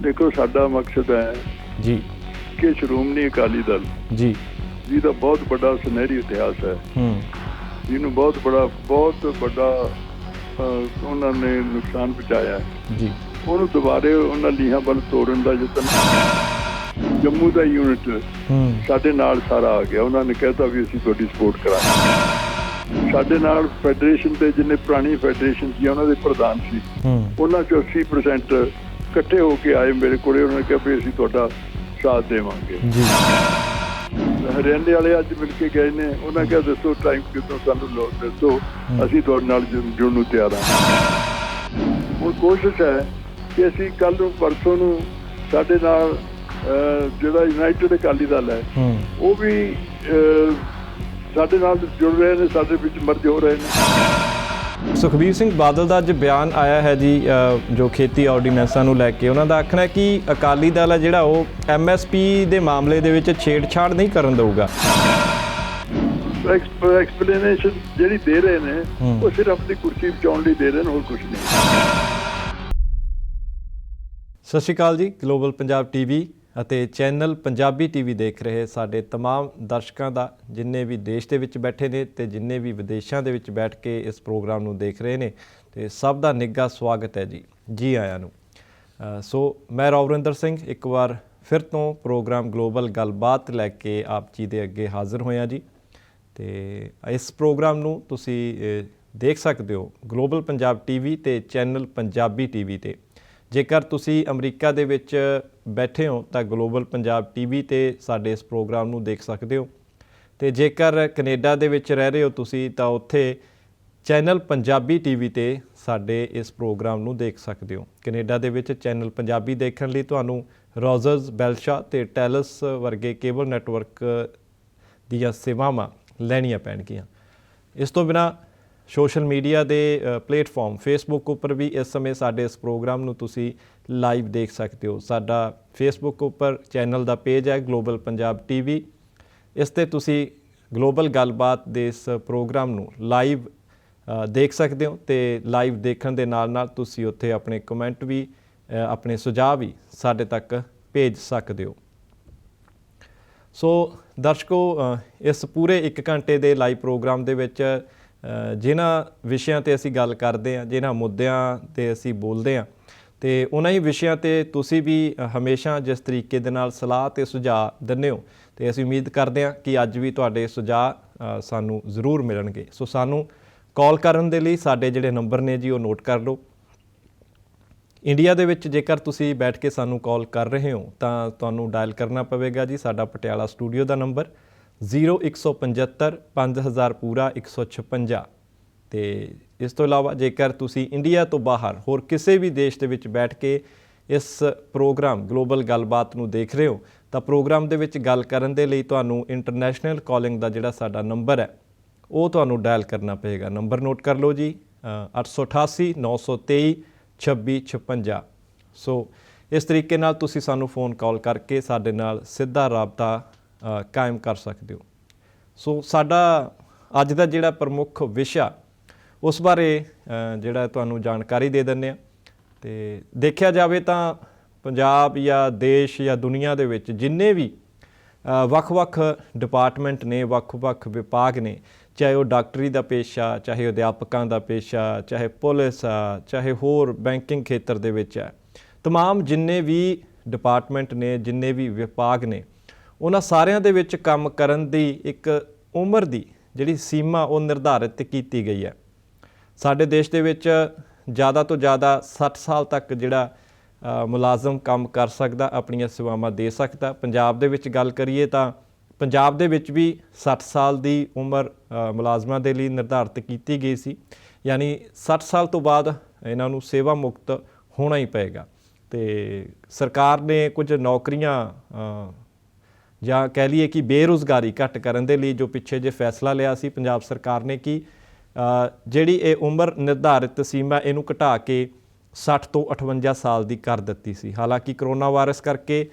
देखो साडा मकसद है जी कि श्रोमणी अकाली दल जी जिहदा बहुत बड़ा सुनहरी इतिहास है, जिन्होंने बहुत बड़ा उन्होंने नुकसान पहुँचाया है, जी ਉਹਨੂੰ ਦੁਬਾਰੇ ਉਹਨਾਂ ਲੀਹਾਂ ਵੱਲ ਤੋੜਨ ਦਾ ਯਤਨ। ਜੰਮੂ ਦਾ ਯੂਨਿਟ ਸਾਡੇ ਨਾਲ ਸਾਰਾ ਆ ਗਿਆ, ਉਹਨਾਂ ਨੇ ਕਹਿਤਾ ਵੀ ਅਸੀਂ ਤੁਹਾਡੀ ਸਪੋਰਟ ਕਰਾਂਗੇ। ਸਾਡੇ ਨਾਲ ਫੈਡਰੇਸ਼ਨ ਦੇ ਜਿੰਨੇ ਪੁਰਾਣੀ ਫੈਡਰੇਸ਼ਨ ਸੀ ਉਹਨਾਂ ਦੇ ਪ੍ਰਧਾਨ ਸੀ, ਉਹਨਾਂ 'ਚੋਂ 80% ਇਕੱਠੇ ਹੋ ਕੇ ਆਏ ਮੇਰੇ ਕੋਲੇ। ਉਹਨਾਂ ਨੇ ਕਿਹਾ ਵੀ ਅਸੀਂ ਤੁਹਾਡਾ ਸਾਥ ਦੇਵਾਂਗੇ। ਹਰਿਆਣੇ ਵਾਲੇ ਅੱਜ ਮਿਲ ਕੇ ਗਏ ਨੇ, ਉਹਨਾਂ ਕਿਹਾ ਦੱਸੋ ਟਾਈਮ ਕਿਦੋਂ ਸਾਨੂੰ ਲੋੜ ਦੱਸੋ, ਅਸੀਂ ਤੁਹਾਡੇ ਨਾਲ ਜੁੜਨ ਨੂੰ ਤਿਆਰ ਹਾਂ। ਹੁਣ ਕੋਸ਼ਿਸ਼ ਹੈ ਕਿ ਅਸੀਂ ਕੱਲ੍ਹ ਨੂੰ ਪਰਸੋਂ ਨੂੰ ਸਾਡੇ ਨਾਲ ਜਿਹੜਾ ਯੂਨਾਈਟਿਡ ਅਕਾਲੀ ਦਲ ਹੈ ਉਹ ਵੀ ਸਾਡੇ ਨਾਲ ਜੁੜ ਰਹੇ ਨੇ, ਸਾਡੇ ਵਿੱਚ ਮਰਜ ਹੋ ਰਹੇ ਨੇ। ਸੁਖਬੀਰ ਸਿੰਘ ਬਾਦਲ ਦਾ ਅੱਜ ਬਿਆਨ ਆਇਆ ਹੈ ਜੀ, ਜੋ ਖੇਤੀ ਆਰਡੀਨੈਂਸਾਂ ਨੂੰ ਲੈ ਕੇ ਉਹਨਾਂ ਦਾ ਆਖਣਾ ਹੈ ਕਿ ਅਕਾਲੀ ਦਲ ਹੈ ਜਿਹੜਾ ਉਹ MSP ਦੇ ਮਾਮਲੇ ਦੇ ਵਿੱਚ ਛੇੜਛਾੜ ਨਹੀਂ ਕਰਨ ਦੇਊਗਾ। ਐਕਸਪਲੇਨੇਸ਼ਨ ਜਿਹੜੀ ਦੇ ਰਹੇ ਨੇ ਉਹ ਸਿਰਫ ਆਪਣੀ ਕੁਰਸੀ ਬਚਾਉਣ ਲਈ ਦੇ ਰਹੇ ਨੇ, ਹੋਰ ਕੁਛ ਨਹੀਂ। ਸਤਿ ਸ਼੍ਰੀ ਅਕਾਲ ਜੀ। ਗਲੋਬਲ ਪੰਜਾਬ TV ਅਤੇ ਚੈਨਲ ਪੰਜਾਬੀ TV ਦੇਖ ਰਹੇ ਸਾਡੇ तमाम ਦਰਸ਼ਕਾਂ ਦਾ, ਜਿੰਨੇ ਵੀ ਦੇਸ਼ ਦੇ ਵਿੱਚ ਬੈਠੇ ਨੇ ਤੇ ਜਿੰਨੇ ਵੀ ਵਿਦੇਸ਼ਾਂ ਦੇ ਵਿੱਚ ਬੈਠ ਕੇ ਇਸ ਪ੍ਰੋਗਰਾਮ ਨੂੰ ਦੇਖ ਰਹੇ ਨੇ, ਤੇ ਸਭ ਦਾ ਨਿੱਘਾ ਸਵਾਗਤ ਹੈ ਜੀ ਆਇਆਂ ਨੂੰ। ਸੋ ਮੈਂ ਰਵਿੰਦਰ ਸਿੰਘ ਇੱਕ ਵਾਰ ਫਿਰ ਤੋਂ ਪ੍ਰੋਗਰਾਮ ਗਲੋਬਲ ਗੱਲਬਾਤ ਲੈ ਕੇ ਆਪ ਜੀ ਦੇ ਅੱਗੇ ਹਾਜ਼ਰ ਹੋਇਆ ਜੀ। ਤੇ ਇਸ ਪ੍ਰੋਗਰਾਮ ਨੂੰ ਤੁਸੀਂ ਦੇਖ ਸਕਦੇ ਹੋ ਗਲੋਬਲ ਪੰਜਾਬ TV ਤੇ ਚੈਨਲ ਪੰਜਾਬੀ TV ਤੇ। ਜੇਕਰ ਤੁਸੀਂ ਅਮਰੀਕਾ ਦੇ ਵਿੱਚ ਬੈਠੇ ਹੋ ਤਾਂ ਗਲੋਬਲ ਪੰਜਾਬ TV ਤੇ ਸਾਡੇ ਇਸ ਪ੍ਰੋਗਰਾਮ ਨੂੰ ਦੇਖ ਸਕਦੇ ਹੋ, ਤੇ ਜੇਕਰ ਕੈਨੇਡਾ ਦੇ ਵਿੱਚ ਰਹਿ ਰਹੇ ਹੋ ਤੁਸੀਂ ਤਾਂ ਉੱਥੇ ਚੈਨਲ ਪੰਜਾਬੀ TV ਤੇ ਸਾਡੇ ਇਸ ਪ੍ਰੋਗਰਾਮ ਨੂੰ ਦੇਖ ਸਕਦੇ ਹੋ। ਕੈਨੇਡਾ ਦੇ ਵਿੱਚ ਚੈਨਲ ਪੰਜਾਬੀ ਦੇਖਣ ਲਈ ਤੁਹਾਨੂੰ ਰੋਜ਼ਰਸ, ਬੈਲਸ਼ਾ ਤੇ ਟੈਲਸ ਵਰਗੇ ਕੇਬਲ ਨੈਟਵਰਕ ਦੀਆਂ ਸੇਵਾਵਾਂ ਲੈਣੀਆਂ ਪੈਣਗੀਆਂ। ਇਸ ਤੋਂ ਬਿਨਾਂ ਸੋਸ਼ਲ ਮੀਡੀਆ ਦੇ ਪਲੇਟਫਾਰਮ ਫੇਸਬੁੱਕ ਉੱਪਰ ਵੀ ਇਸ ਸਮੇਂ ਸਾਡੇ ਇਸ ਪ੍ਰੋਗਰਾਮ ਨੂੰ ਤੁਸੀਂ ਲਾਈਵ ਦੇਖ ਸਕਦੇ ਹੋ। ਸਾਡਾ ਫੇਸਬੁੱਕ ਉੱਪਰ ਚੈਨਲ ਦਾ ਪੇਜ ਹੈ ਗਲੋਬਲ ਪੰਜਾਬ TV। ਇਸ 'ਤੇ ਤੁਸੀਂ ਗਲੋਬਲ ਗੱਲਬਾਤ ਦੇ ਇਸ ਪ੍ਰੋਗਰਾਮ ਨੂੰ ਲਾਈਵ ਦੇਖ ਸਕਦੇ ਹੋ, ਤੇ ਲਾਈਵ ਦੇਖਣ ਦੇ ਨਾਲ ਨਾਲ ਤੁਸੀਂ ਉੱਥੇ ਆਪਣੇ ਕਮੈਂਟ ਵੀ, ਆਪਣੇ ਸੁਝਾਅ ਵੀ ਸਾਡੇ ਤੱਕ ਭੇਜ ਸਕਦੇ ਹੋ। ਸੋ ਦਰਸ਼ਕੋ, ਇਸ ਪੂਰੇ 1 ਘੰਟੇ ਦੇ ਲਾਈਵ ਪ੍ਰੋਗਰਾਮ ਦੇ ਵਿੱਚ ਜਿਨ੍ਹਾਂ ਵਿਸ਼ਿਆਂ 'ਤੇ ਅਸੀਂ ਗੱਲ ਕਰਦੇ ਹਾਂ, ਜਿਨ੍ਹਾਂ ਮੁੱਦਿਆਂ 'ਤੇ ਅਸੀਂ ਬੋਲਦੇ ਹਾਂ, ਤੇ ਉਹਨਾਂ ਹੀ ਵਿਸ਼ਿਆਂ 'ਤੇ ਤੁਸੀਂ ਵੀ ਹਮੇਸ਼ਾ ਜਿਸ ਤਰੀਕੇ ਦੇ ਨਾਲ ਸਲਾਹ ਅਤੇ ਸੁਝਾਅ ਦਿੰਦੇ ਹੋ, ਅਤੇ ਅਸੀਂ ਉਮੀਦ ਕਰਦੇ ਹਾਂ ਕਿ ਅੱਜ ਵੀ ਤੁਹਾਡੇ ਸੁਝਾਅ ਸਾਨੂੰ ਜ਼ਰੂਰ ਮਿਲਣਗੇ। ਸੋ ਸਾਨੂੰ ਕਾਲ ਕਰਨ ਦੇ ਲਈ ਸਾਡੇ ਜਿਹੜੇ ਨੰਬਰ ਨੇ ਜੀ ਉਹ ਨੋਟ ਕਰ ਲਓ। ਇੰਡੀਆ ਦੇ ਵਿੱਚ ਜੇਕਰ ਤੁਸੀਂ ਬੈਠ ਕੇ ਸਾਨੂੰ ਕਾਲ ਕਰ ਰਹੇ ਹੋ ਤਾਂ ਤੁਹਾਨੂੰ ਡਾਇਲ ਕਰਨਾ ਪਵੇਗਾ ਜੀ ਸਾਡਾ ਪਟਿਆਲਾ ਸਟੂਡੀਓ ਦਾ ਨੰਬਰ 0175 5000 ਪੂਰਾ 156। ਅਤੇ ਇਸ ਤੋਂ ਇਲਾਵਾ ਜੇਕਰ ਤੁਸੀਂ ਇੰਡੀਆ ਤੋਂ ਬਾਹਰ ਹੋਰ ਕਿਸੇ ਵੀ ਦੇਸ਼ ਦੇ ਵਿੱਚ ਬੈਠ ਕੇ ਇਸ ਪ੍ਰੋਗਰਾਮ ਗਲੋਬਲ ਗੱਲਬਾਤ ਨੂੰ ਦੇਖ ਰਹੇ ਹੋ ਤਾਂ ਪ੍ਰੋਗਰਾਮ ਦੇ ਵਿੱਚ ਗੱਲ ਕਰਨ ਦੇ ਲਈ ਤੁਹਾਨੂੰ ਇੰਟਰਨੈਸ਼ਨਲ ਕਾਲਿੰਗ ਦਾ ਜਿਹੜਾ ਸਾਡਾ ਨੰਬਰ ਹੈ ਉਹ ਤੁਹਾਨੂੰ ਡਾਇਲ ਕਰਨਾ ਪਏਗਾ। ਨੰਬਰ ਨੋਟ ਕਰ ਲਓ ਜੀ, 888 923 2656। ਸੋ ਇਸ ਤਰੀਕੇ ਨਾਲ ਤੁਸੀਂ ਸਾਨੂੰ ਫੋਨ ਕਾਲ ਕਰਕੇ ਸਾਡੇ ਨਾਲ ਸਿੱਧਾ ਰਾਬਤਾ ਕਾਇਮ ਕਰ ਸਕਦੇ ਹੋ। ਸੋ ਸਾਡਾ ਅੱਜ ਦਾ ਜਿਹੜਾ ਪ੍ਰਮੁੱਖ ਵਿਸ਼ਾ ਉਸ ਬਾਰੇ ਜਿਹੜਾ ਤੁਹਾਨੂੰ ਜਾਣਕਾਰੀ ਦੇ ਦਿੰਦੇ ਹਾਂ। ਅਤੇ ਦੇਖਿਆ ਜਾਵੇ ਤਾਂ ਪੰਜਾਬ ਜਾਂ ਦੇਸ਼ ਜਾਂ ਦੁਨੀਆ ਦੇ ਵਿੱਚ ਜਿੰਨੇ ਵੀ ਵੱਖ-ਵੱਖ ਡਿਪਾਰਟਮੈਂਟ ਨੇ, ਵੱਖ-ਵੱਖ ਵਿਭਾਗ ਨੇ, ਚਾਹੇ ਉਹ ਡਾਕਟਰੀ ਦਾ ਪੇਸ਼ਾ, ਚਾਹੇ ਅਧਿਆਪਕਾਂ ਦਾ ਪੇਸ਼ਾ, ਚਾਹੇ ਪੁਲਿਸ ਆ, ਚਾਹੇ ਹੋਰ ਬੈਂਕਿੰਗ ਖੇਤਰ ਦੇ ਵਿੱਚ ਹੈ, ਤਮਾਮ ਜਿੰਨੇ ਵੀ ਡਿਪਾਰਟਮੈਂਟ ਨੇ, ਜਿੰਨੇ ਵੀ ਵਿਭਾਗ ਨੇ, ਉਹਨਾਂ ਸਾਰਿਆਂ ਦੇ ਵਿੱਚ ਕੰਮ ਕਰਨ ਦੀ ਇੱਕ ਉਮਰ ਦੀ ਜਿਹੜੀ ਸੀਮਾ ਉਹ ਨਿਰਧਾਰਿਤ ਕੀਤੀ ਗਈ ਹੈ। ਸਾਡੇ ਦੇਸ਼ ਦੇ ਵਿੱਚ ਜ਼ਿਆਦਾ ਤੋਂ ਜ਼ਿਆਦਾ 60 ਸਾਲ ਤੱਕ ਜਿਹੜਾ ਮੁਲਾਜ਼ਮ ਕੰਮ ਕਰ ਸਕਦਾ, ਆਪਣੀਆਂ ਸੇਵਾਵਾਂ ਦੇ ਸਕਦਾ। ਪੰਜਾਬ ਦੇ ਵਿੱਚ ਗੱਲ ਕਰੀਏ ਤਾਂ ਪੰਜਾਬ ਦੇ ਵਿੱਚ ਵੀ 60 ਸਾਲ ਦੀ ਉਮਰ ਮੁਲਾਜ਼ਮਾਂ ਦੇ ਲਈ ਨਿਰਧਾਰਿਤ ਕੀਤੀ ਗਈ ਸੀ, ਯਾਨੀ 60 ਸਾਲ ਤੋਂ ਬਾਅਦ ਇਹਨਾਂ ਨੂੰ ਸੇਵਾ ਮੁਕਤ ਹੋਣਾ ਹੀ ਪਏਗਾ। ਅਤੇ ਸਰਕਾਰ ਨੇ ਕੁਝ ਨੌਕਰੀਆਂ ਜਾਂ ਕਹਿ ਲਈਏ ਕਿ ਬੇਰੁਜ਼ਗਾਰੀ ਘੱਟ ਕਰਨ ਦੇ ਲਈ ਜੋ ਪਿੱਛੇ ਜੇ ਫੈਸਲਾ ਲਿਆ ਸੀ ਪੰਜਾਬ ਸਰਕਾਰ ਨੇ ਕਿ ਜਿਹੜੀ ਇਹ ਉਮਰ ਨਿਰਧਾਰਿਤ ਸੀਮਾ ਇਹਨੂੰ ਘਟਾ ਕੇ 60 ਤੋਂ 58 ਸਾਲ ਦੀ ਕਰ ਦਿੱਤੀ ਸੀ। ਹਾਲਾਂਕਿ ਕਰੋਨਾ ਵਾਇਰਸ ਕਰਕੇ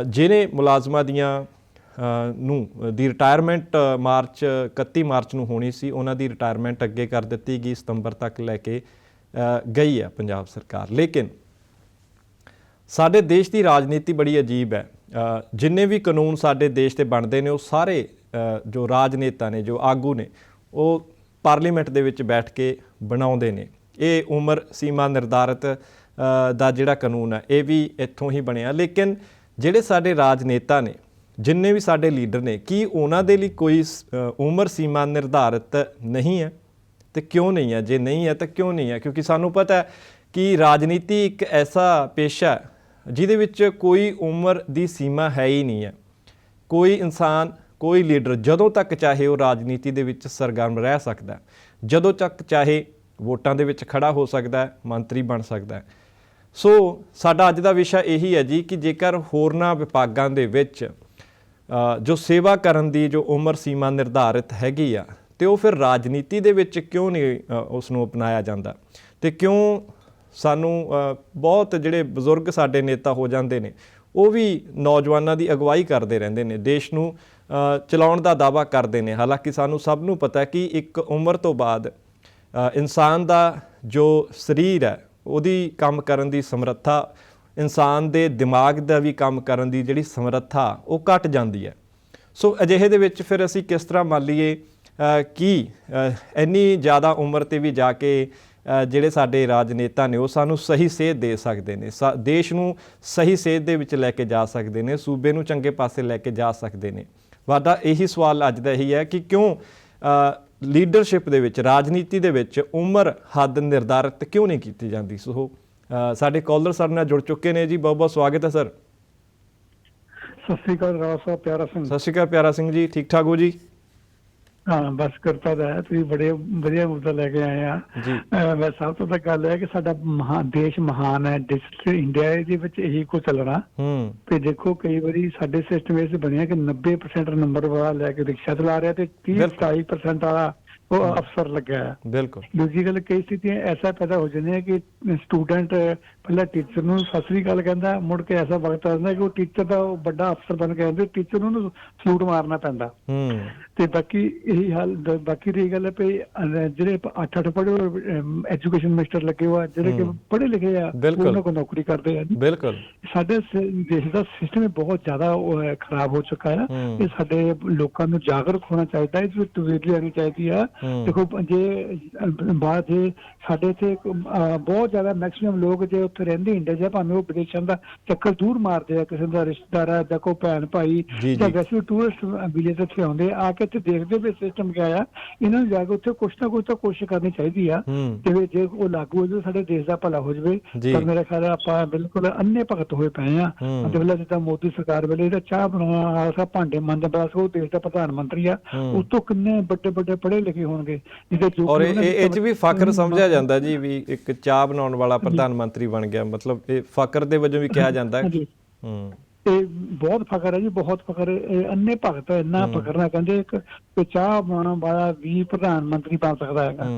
ਜਿਹੜੇ ਮੁਲਾਜ਼ਮਾਂ ਦੀ ਰਿਟਾਇਰਮੈਂਟ 31 ਮਾਰਚ ਨੂੰ ਹੋਣੀ ਸੀ, ਉਹਨਾਂ ਦੀ ਰਿਟਾਇਰਮੈਂਟ ਅੱਗੇ ਕਰ ਦਿੱਤੀ ਗਈ, ਸਤੰਬਰ ਤੱਕ ਲੈ ਕੇ ਗਈ ਹੈ ਪੰਜਾਬ ਸਰਕਾਰ। ਲੇਕਿਨ ਸਾਡੇ ਦੇਸ਼ ਦੀ ਰਾਜਨੀਤੀ ਬੜੀ ਅਜੀਬ ਹੈ। ਜਿੰਨੇ ਵੀ ਕਾਨੂੰਨ ਸਾਡੇ ਦੇਸ਼ ਤੇ ਬਣਦੇ ਨੇ ਉਹ ਸਾਰੇ ਜੋ ਰਾਜਨੇਤਾ ਨੇ, ਜੋ ਆਗੂ ਨੇ, ਉਹ ਪਾਰਲੀਮੈਂਟ ਦੇ ਵਿੱਚ ਬੈਠ ਕੇ ਬਣਾਉਂਦੇ ਨੇ। ਇਹ ਉਮਰ ਸੀਮਾ ਨਿਰਧਾਰਿਤ ਦਾ ਜਿਹੜਾ ਕਾਨੂੰਨ ਹੈ ਇਹ ਵੀ ਇੱਥੋਂ ਹੀ ਬਣਿਆ। ਲੇਕਿਨ ਜਿਹੜੇ ਸਾਡੇ ਰਾਜਨੇਤਾ ਨੇ, ਜਿੰਨੇ ਵੀ ਸਾਡੇ ਲੀਡਰ ਨੇ, ਕੀ ਉਹਨਾਂ ਦੇ ਲਈ ਕੋਈ ਉਮਰ ਸੀਮਾ ਨਿਰਧਾਰਿਤ ਨਹੀਂ ਹੈ? ਤੇ ਕਿਉਂ ਨਹੀਂ ਹੈ? ਜੇ ਨਹੀਂ ਹੈ ਤਾਂ ਕਿਉਂ ਨਹੀਂ ਹੈ? ਕਿਉਂਕਿ ਸਾਨੂੰ ਪਤਾ ਹੈ ਕਿ ਰਾਜਨੀਤੀ ਇੱਕ ਐਸਾ ਪੇਸ਼ਾ ਹੈ ਜਿਹਦੇ ਵਿੱਚ ਕੋਈ ਉਮਰ ਦੀ ਸੀਮਾ ਹੈ ਹੀ ਨਹੀਂ ਹੈ। ਕੋਈ ਇਨਸਾਨ, ਕੋਈ ਲੀਡਰ ਜਦੋਂ ਤੱਕ ਚਾਹੇ ਉਹ ਰਾਜਨੀਤੀ ਦੇ ਵਿੱਚ ਸਰਗਰਮ ਰਹਿ ਸਕਦਾ, ਜਦੋਂ ਤੱਕ ਚਾਹੇ ਵੋਟਾਂ ਦੇ ਵਿੱਚ ਖੜਾ ਹੋ ਸਕਦਾ, ਮੰਤਰੀ ਬਣ ਸਕਦਾ। ਸੋ ਸਾਡਾ ਅੱਜ ਦਾ ਵਿਸ਼ਾ ਇਹੀ ਹੈ ਜੀ ਕਿ ਜੇਕਰ ਹੋਰਨਾਂ ਵਿਭਾਗਾਂ ਦੇ ਵਿੱਚ ਜੋ ਸੇਵਾ ਕਰਨ ਦੀ ਜੋ ਉਮਰ ਸੀਮਾ ਨਿਰਧਾਰਿਤ ਹੈਗੀ ਆ, ਤੇ ਉਹ ਫਿਰ ਰਾਜਨੀਤੀ ਦੇ ਵਿੱਚ ਕਿਉਂ ਨਹੀਂ ਉਸ ਨੂੰ ਅਪਣਾਇਆ ਜਾਂਦਾ? ਤੇ ਕਿਉਂ ਸਾਨੂੰ ਬਹੁਤ ਜਿਹੜੇ ਬਜ਼ੁਰਗ ਸਾਡੇ ਨੇਤਾ ਹੋ ਜਾਂਦੇ ਨੇ ਉਹ ਵੀ ਨੌਜਵਾਨਾਂ ਦੀ ਅਗਵਾਈ ਕਰਦੇ ਰਹਿੰਦੇ ਨੇ, ਦੇਸ਼ ਨੂੰ ਚਲਾਉਣ ਦਾ ਦਾਅਵਾ ਕਰਦੇ ਨੇ। ਹਾਲਾਂਕਿ ਸਾਨੂੰ ਸਭ ਨੂੰ ਪਤਾ ਕਿ ਇੱਕ ਉਮਰ ਤੋਂ ਬਾਅਦ ਇਨਸਾਨ ਦਾ ਜੋ ਸਰੀਰ ਹੈ ਉਹਦੀ ਕੰਮ ਕਰਨ ਦੀ ਸਮਰੱਥਾ, ਇਨਸਾਨ ਦੇ ਦਿਮਾਗ ਦਾ ਵੀ ਕੰਮ ਕਰਨ ਦੀ ਜਿਹੜੀ ਸਮਰੱਥਾ ਉਹ ਘਟ ਜਾਂਦੀ ਹੈ। ਸੋ ਅਜਿਹੇ ਦੇ ਵਿੱਚ ਫਿਰ ਅਸੀਂ ਕਿਸ ਤਰ੍ਹਾਂ ਮੰਨ ਲਈਏ ਕਿ ਇੰਨੀ ਜ਼ਿਆਦਾ ਉਮਰ 'ਤੇ ਵੀ ਜਾ ਕੇ ਜਿਹੜੇ ਸਾਡੇ ਰਾਜਨੇਤਾ ਨੇ ਉਹ ਸਾਨੂੰ ਸਹੀ ਸੇਧ ਦੇ ਸਕਦੇ ਨੇ, ਦੇਸ਼ ਨੂੰ ਸਹੀ ਸੇਧ ਦੇ ਵਿੱਚ ਲੈ ਕੇ ਜਾ ਸਕਦੇ ਨੇ, ਸੂਬੇ ਨੂੰ ਚੰਗੇ ਪਾਸੇ ਲੈ ਕੇ ਜਾ ਸਕਦੇ ਨੇ। ਵਾਦਾ ਇਹੀ ਸਵਾਲ ਅੱਜ ਦਾ ਇਹੀ ਹੈ ਕਿ ਕਿਉਂ ਲੀਡਰਸ਼ਿਪ ਦੇ ਵਿੱਚ, ਰਾਜਨੀਤੀ ਦੇ ਵਿੱਚ ਉਮਰ ਹੱਦ ਨਿਰਧਾਰਿਤ ਕਿਉਂ ਨਹੀਂ ਕੀਤੀ ਜਾਂਦੀ? ਸੋ ਸਾਡੇ ਕਾਲਰ ਸਾਡੇ ਨਾਲ ਜੁੜ ਚੁੱਕੇ ਨੇ ਜੀ, ਬਹੁਤ ਬਹੁਤ ਸਵਾਗਤ ਹੈ ਸਰ। ਸਤਿ ਸ਼੍ਰੀ ਅਕਾਲ ਰਾਓ ਸਾਹਿਬ, ਪਿਆਰਾ ਸਿੰਘ। ਸਤਿ ਸ਼੍ਰੀ ਅਕਾਲ ਪਿਆਰਾ ਸਿੰਘ ਜੀ, ਠੀਕ ਠਾਕ ਹੋ ਜੀ? ਹਾਂ ਬਸ ਕਿਰਪਾ ਦਾ ਹੈ, ਤੁਸੀਂ ਬੜੇ ਵਧੀਆ ਮੁੱਦਾ ਲੈ ਕੇ ਆਏ ਆ ਜੀ। ਮੈਂ ਸਭ ਤੋਂ ਤਾਂ ਗੱਲ ਹੈ ਕਿ ਸਾਡਾ ਦੇਸ਼ ਮਹਾਨ ਹੈ, ਡਿਜੀਟਲ ਇੰਡੀਆ ਦੇ ਵਿੱਚ ਇਹੀ ਕੁਝ ਚੱਲਣਾ। ਤੇ ਦੇਖੋ ਕਈ ਵਾਰੀ ਸਾਡੇ ਸਿਸਟਮ ਇਸ ਬਣਿਆ ਕਿ 90% ਨੰਬਰ ਵਾਲਾ ਲੈ ਕੇ ਰਿਕਸ਼ਾ ਚਲਾ ਰਿਹਾ ਤੇ 30-40% ਵਾਲਾ ਉਹ ਅਫਸਰ ਲੱਗਾ ਹੈ। ਬਿਲਕੁਲ। ਦੂਜੀ ਗੱਲ, ਕਈ ਸਥਿਤੀਆਂ ਐਸਾ ਪੈਦਾ ਹੋ ਜਾਂਦੀਆਂ ਕਿ ਸਟੂਡੈਂਟ ਪਹਿਲਾਂ ਟੀਚਰ ਨੂੰ ਸਤਿ ਸ੍ਰੀ ਅਕਾਲ ਕਹਿੰਦਾ, ਮੁੜ ਕੇ ਐਸਾ ਵਕਤ ਆ ਜਾਂਦਾ ਕਿ ਉਹ ਟੀਚਰ ਦਾ ਉਹ ਵੱਡਾ ਅਫਸਰ ਬਣ ਕੇ ਆਉਂਦੇ, ਟੀਚਰ ਨੂੰ ਉਹਨੂੰ ਸਲੂਟ ਮਾਰਨਾ ਪੈਂਦਾ। ਤੇ ਬਾਕੀ ਇਹੀ ਹਾਲ, ਬਾਕੀ ਰਹੀ ਗੱਲ ਹੈ ਵੀ ਜਿਹੜੇ 8-8 ਪੜ੍ਹੇ ਐਜੂਕੇਸ਼ਨ ਮਿਨਿਸਟਰ ਲੱਗੇ ਹੋਏ, ਜਿਹੜੇ ਕਿ ਪੜ੍ਹੇ ਲਿਖੇ ਆ, ਉਹਨਾਂ ਕੋਲ ਨੌਕਰੀ ਕਰਦੇ ਆ। ਬਿਲਕੁਲ। ਸਾਡੇ ਦੇਸ਼ ਦਾ ਸਿਸਟਮ ਬਹੁਤ ਜ਼ਿਆਦਾ ਖਰਾਬ ਹੋ ਚੁੱਕਾ ਹੈ। ਇਹ ਸਾਡੇ ਲੋਕਾਂ ਨੂੰ ਜਾਗਰੂਕ ਹੋਣਾ ਚਾਹੀਦਾ, ਇਸ ਵਿੱਚ ਤਬਦੀਲੀ ਆਉਣੀ ਚਾਹੀਦੀ ਆ। ਦੇਖੋ ਜੇ ਬਾਹਰ ਜੇ ਸਾਡੇ ਇੱਥੇ ਬਹੁਤ ਜ਼ਿਆਦਾ ਮੈਕਸੀਮਮ ਲੋਕ ਜੇ ਉੱਥੇ ਰਹਿੰਦੇ ਇੰਡੀਆ ਜਾਂ ਭਾਵੇਂ ਉਹ ਵਿਦੇਸ਼ਾਂ ਦਾ ਚੱਕਰ ਦੂਰ ਮਾਰਦੇ ਆ, ਕਿਸੇ ਦਾ ਰਿਸ਼ਤੇਦਾਰ ਹੈ ਜਾਂ ਕੋਈ ਭੈਣ ਭਾਈ ਜਾਂ ਵੈਸੇ ਟੂਰਿਸਟ ਵੀਜ਼ੇ ਤੇ ਇੱਥੇ ਆਉਂਦੇ ਆ ਕੇ ਇੱਥੇ ਦੇਖਦੇ ਵੀ ਸਿਸਟਮ ਕਿਆ ਆ, ਇਹਨਾਂ ਨੂੰ ਜਾ ਕੇ ਉੱਥੇ ਕੁਛ ਨਾ ਕੁਛ ਤਾਂ ਕੋਸ਼ਿਸ਼ ਕਰਨੀ ਚਾਹੀਦੀ ਆ ਤੇ ਜੇ ਉਹ ਲਾਗੂ ਹੋ ਜਾਵੇ ਸਾਡੇ ਦੇਸ਼ ਦਾ ਭਲਾ ਹੋ ਜਾਵੇ। ਪਰ ਮੇਰਾ ਖਿਆਲ ਆਪਾਂ ਬਿਲਕੁਲ ਅੰਨੇ ਭਗਤ ਹੋਏ ਪਏ ਆ। ਮਤਲਬ ਜਿੱਦਾਂ ਮੋਦੀ ਸਰਕਾਰ ਵੇਲੇ ਇਹਦਾ ਚਾਹ ਬਣਾਉਣ ਵਾਲਾ ਭਾਂਡੇ ਮੰਨਦਾ ਬਸ ਉਹ ਦੇਸ਼ ਦਾ ਪ੍ਰਧਾਨ ਮੰਤਰੀ ਆ, ਉਸ ਤੋਂ ਕਿੰਨੇ ਵੱਡੇ ਵੱਡੇ ਪੜ੍ਹੇ ਲਿਖੇ ਹੋਣਗੇ। ਔਰ ਇਹ 'ਚ ਵੀ ਫਖਰ ਸਮਝਿਆ ਜਾਂਦਾ ਜੀ ਵੀ ਇੱਕ ਚਾਹ ਬਣਾਉਣ ਵਾਲਾ ਪ੍ਰਧਾਨ ਮੰਤਰੀ ਬਣ ਗਿਆ, ਮਤਲਬ ਇਹ ਫਖਰ ਦੇ ਵਜੋਂ ਵੀ ਕਿਹਾ ਜਾਂਦਾ। ਇਹ ਬਹੁਤ ਫਖਰ ਹੈ ਜੀ, ਬਹੁਤ ਫਖਰ। ਅੰਨੇ ਭਗਤ ਇੰਨਾ ਫਖਰ ਨਾ ਕਹਿੰਦੇ ਇੱਕ ਚਾਹ ਬਣਾਉਣ ਵਾਲਾ ਵੀ ਪ੍ਰਧਾਨ ਮੰਤਰੀ ਬਣ ਸਕਦਾ ਹੈਗਾ।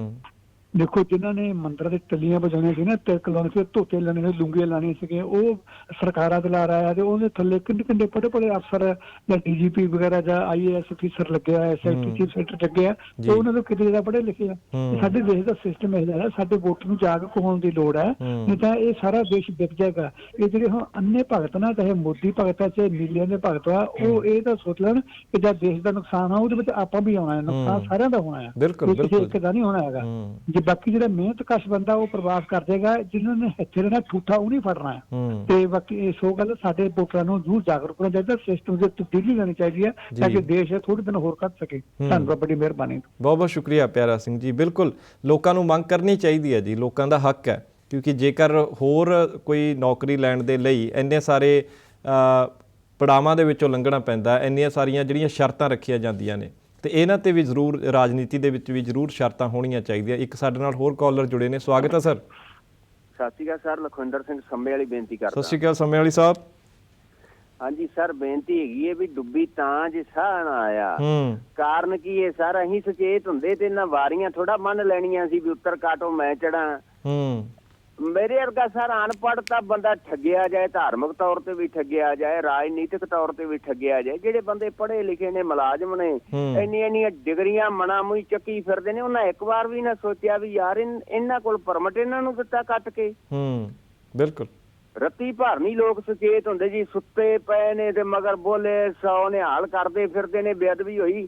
ਦੇਖੋ ਜਿਨ੍ਹਾਂ ਨੇ ਮੰਦਰਾਂ ਦੇ ਟੱਲੀਆਂ ਵਜਾਉਣੀਆਂ ਸੀ ਨਾ, ਤਿਲਕ ਲਾਉਣੇ ਸੀ, ਧੋਤੇ ਲਾਉਣੇ ਸੀ, ਲੁੰਗੀਆਂ ਲਾਉਣੀਆਂ ਸੀਗੇ, ਉਹ ਸਰਕਾਰਾਂ ਦੇ ਲਾ ਰਿਹਾ ਤੇ ਉਹਦੇ ਥੱਲੇ ਕਿੰਨੇ ਕਿੰਨੇ ਬੜੇ ਬੜੇ ਅਫਸਰ ਜਾਂ DGP ਵਗੈਰਾ ਜਾਂ IAS ਅਫੀਸਰ ਲੱਗੇ ਆ, SIT ਚੀਫ ਸੈਕਟਰੀ ਲੱਗੇ ਆ, ਤੇ ਉਹਨਾਂ ਨੂੰ ਕਿਤੇ ਜ਼ਿਆਦਾ ਪੜ੍ਹੇ ਲਿਖੇ ਆ। ਸਾਡੇ ਦੇਸ਼ ਦਾ ਸਿਸਟਮ ਇਹ ਹੈ, ਸਾਡੇ ਵੋਟਰ ਨੂੰ ਜਾਗਰੂਕ ਹੋਣ ਦੀ ਲੋੜ ਹੈ, ਨਹੀਂ ਤਾਂ ਇਹ ਸਾਰਾ ਦੇਸ਼ ਵਿਕ ਜਾਏਗਾ। ਇਹ ਜਿਹੜੇ ਹੁਣ ਅੰਨੇ ਭਗਤ ਨਾ, ਚਾਹੇ ਮੋਦੀ ਭਗਤ ਆ ਚਾਹੇ ਨੀਲਿਆਂ ਦੇ ਭਗਤ ਆ, ਉਹ ਇਹ ਤਾਂ ਸੋਚ ਲੈਣ ਕਿ ਜਦ ਦੇਸ਼ ਦਾ ਨੁਕਸਾਨ ਆ ਉਹਦੇ ਵਿੱਚ ਆਪਾਂ ਵੀ ਆਉਣਾ ਹੈ, ਨੁਕਸਾਨ ਸਾਰਿਆਂ ਦਾ ਹੋਣਾ ਹੈ, ਕਿਸੇ ਇੱਕ ਦਾ ਨਹੀਂ ਹੋਣਾ ਹੈਗਾ। ਬਾਕੀ ਜਿਹੜਾ ਮਿਹਨਤ ਕਸ਼ ਬੰਦਾ ਉਹ ਪ੍ਰਵਾਸ ਕਰ ਜਾਏਗਾ, ਜਿਹਨਾਂ ਨੇ ਇੱਥੇ ਰਹਿਣਾ ਠੂਠਾ ਉਹ ਨਹੀਂ ਫੜਨਾ ਹੈ। ਤੇ ਬਾਕੀ ਇਹ ਸੋ ਗੱਲ ਸਾਡੇ ਵੋਟਰਾਂ ਨੂੰ ਜ਼ਰੂਰ ਜਾਗਰੂਕ ਹੋਣਾ ਚਾਹੀਦਾ, ਸਿਸਟਮ ਦੀ ਤਬਦੀਲੀ ਲੈਣੀ ਚਾਹੀਦੀ ਹੈ ਤਾਂ ਕਿ ਦੇਸ਼ ਥੋੜੇ ਦਿਨ ਹੋਰ ਕੱਢ ਸਕੇ। ਧੰਨਵਾਦ, ਬੜੀ ਮਿਹਰਬਾਨੀ। ਬਹੁਤ ਬਹੁਤ ਸ਼ੁਕਰੀਆ ਪਿਆਰਾ ਸਿੰਘ ਜੀ। ਬਿਲਕੁਲ ਲੋਕਾਂ ਨੂੰ ਮੰਗ ਕਰਨੀ ਚਾਹੀਦੀ ਹੈ ਜੀ, ਲੋਕਾਂ ਦਾ ਹੱਕ ਹੈ, ਕਿਉਂਕਿ ਜੇਕਰ ਹੋਰ ਕੋਈ ਨੌਕਰੀ ਲੈਣ ਦੇ ਲਈ ਇੰਨੇ ਸਾਰੇ ਪੜਾਵਾਂ ਦੇ ਵਿੱਚੋਂ ਲੰਘਣਾ ਪੈਂਦਾ, ਇੰਨੀਆਂ ਸਾਰੀਆਂ ਜਿਹੜੀਆਂ ਸ਼ਰਤਾਂ ਰੱਖੀਆਂ ਜਾਂਦੀਆਂ ਨੇ, ਤੇ ਇਹਨਾਂ ਤੇ ਵੀ ਜ਼ਰੂਰ ਰਾਜਨੀਤੀ ਦੇ ਵਿੱਚ ਵੀ ਜ਼ਰੂਰ ਸ਼ਰਤਾਂ ਹੋਣੀਆਂ ਚਾਹੀਦੀਆਂ। ਇੱਕ ਸਾਡੇ ਨਾਲ ਹੋਰ ਕਾਲਰ ਜੁੜੇ ਨੇ, ਸਵਾਗਤ ਹੈ ਸਰ। ਸਤਿ ਸ਼੍ਰੀ ਅਕਾਲ ਸਰ, ਲਖਵਿੰਦਰ ਸਿੰਘ ਸੰਮੇ ਵਾਲੀ ਬੇਨਤੀ ਕਰਦਾ। ਸਤਿ ਸ਼੍ਰੀ ਅਕਾਲ ਸੰਮੇ ਵਾਲੀ ਸਾਹਿਬ। ਹਾਂਜੀ ਸਰ, ਬੇਨਤੀ ਹੈਗੀ ਹੈ ਵੀ ਡੁੱਬੀ ਤਾਂ ਜੇ ਸਾਹ ਨਾ ਆਇਆ, ਕਾਰਨ ਕੀ ਹੈ ਸਰ? ਅਸੀਂ ਸੁਚੇਤ ਹੁੰਦੇ ਤੇ ਇਹਨਾਂ ਵਾਰੀਆਂ ਥੋੜਾ ਮੰਨ ਲੈਣੀਆਂ ਸੀ ਵੀ ਉੱਤਰ ਕਾਟੋ ਮੈਂ ਚੜਾਂ। ਮੇਰੇ ਵਰਗਾ ਸਰ ਅਨਪੜ੍ਹ ਤਾਂ ਬੰਦਾ ਠੱਗਿਆ ਜਾਏ, ਧਾਰਮਿਕ ਤੌਰ ਤੇ ਵੀ ਠੱਗਿਆ ਜਾਏ, ਰਾਜਨੀਤਿਕ ਤੌਰ ਤੇ ਵੀ ਠੱਗਿਆ ਜਾਏ। ਜਿਹੜੇ ਬੰਦੇ ਪੜ੍ਹੇ ਲਿਖੇ ਨੇ, ਮੁਲਾਜ਼ਮ ਨੇ, ਇੰਨੀਆਂ ਡਿਗਰੀਆਂ ਮਨਾ ਮੂੰਹ ਚੱਕੀ ਫਿਰਦੇ ਨੇ, ਉਹਨਾਂ ਇੱਕ ਵਾਰ ਵੀ ਨਾ ਸੋਚਿਆ ਵੀ ਯਾਰ ਇਹਨਾਂ ਕੋਲ ਪਰਮਿਟ ਇਹਨਾਂ ਨੂੰ ਦਿੱਤਾ ਕੱਟ ਕੇ। ਬਿਲਕੁਲ। ਰੱਤੀ ਭਰ ਨਹੀਂ ਲੋਕ ਸੁਚੇਤ ਹੁੰਦੇ ਜੀ, ਸੁੱਤੇ ਪਏ ਨੇ ਤੇ ਮਗਰ ਬੋਲੇ 100 ਨਿਹਾਲ ਕਰਦੇ ਫਿਰਦੇ ਨੇ। ਬੇਅਦਬੀ ਹੋਈ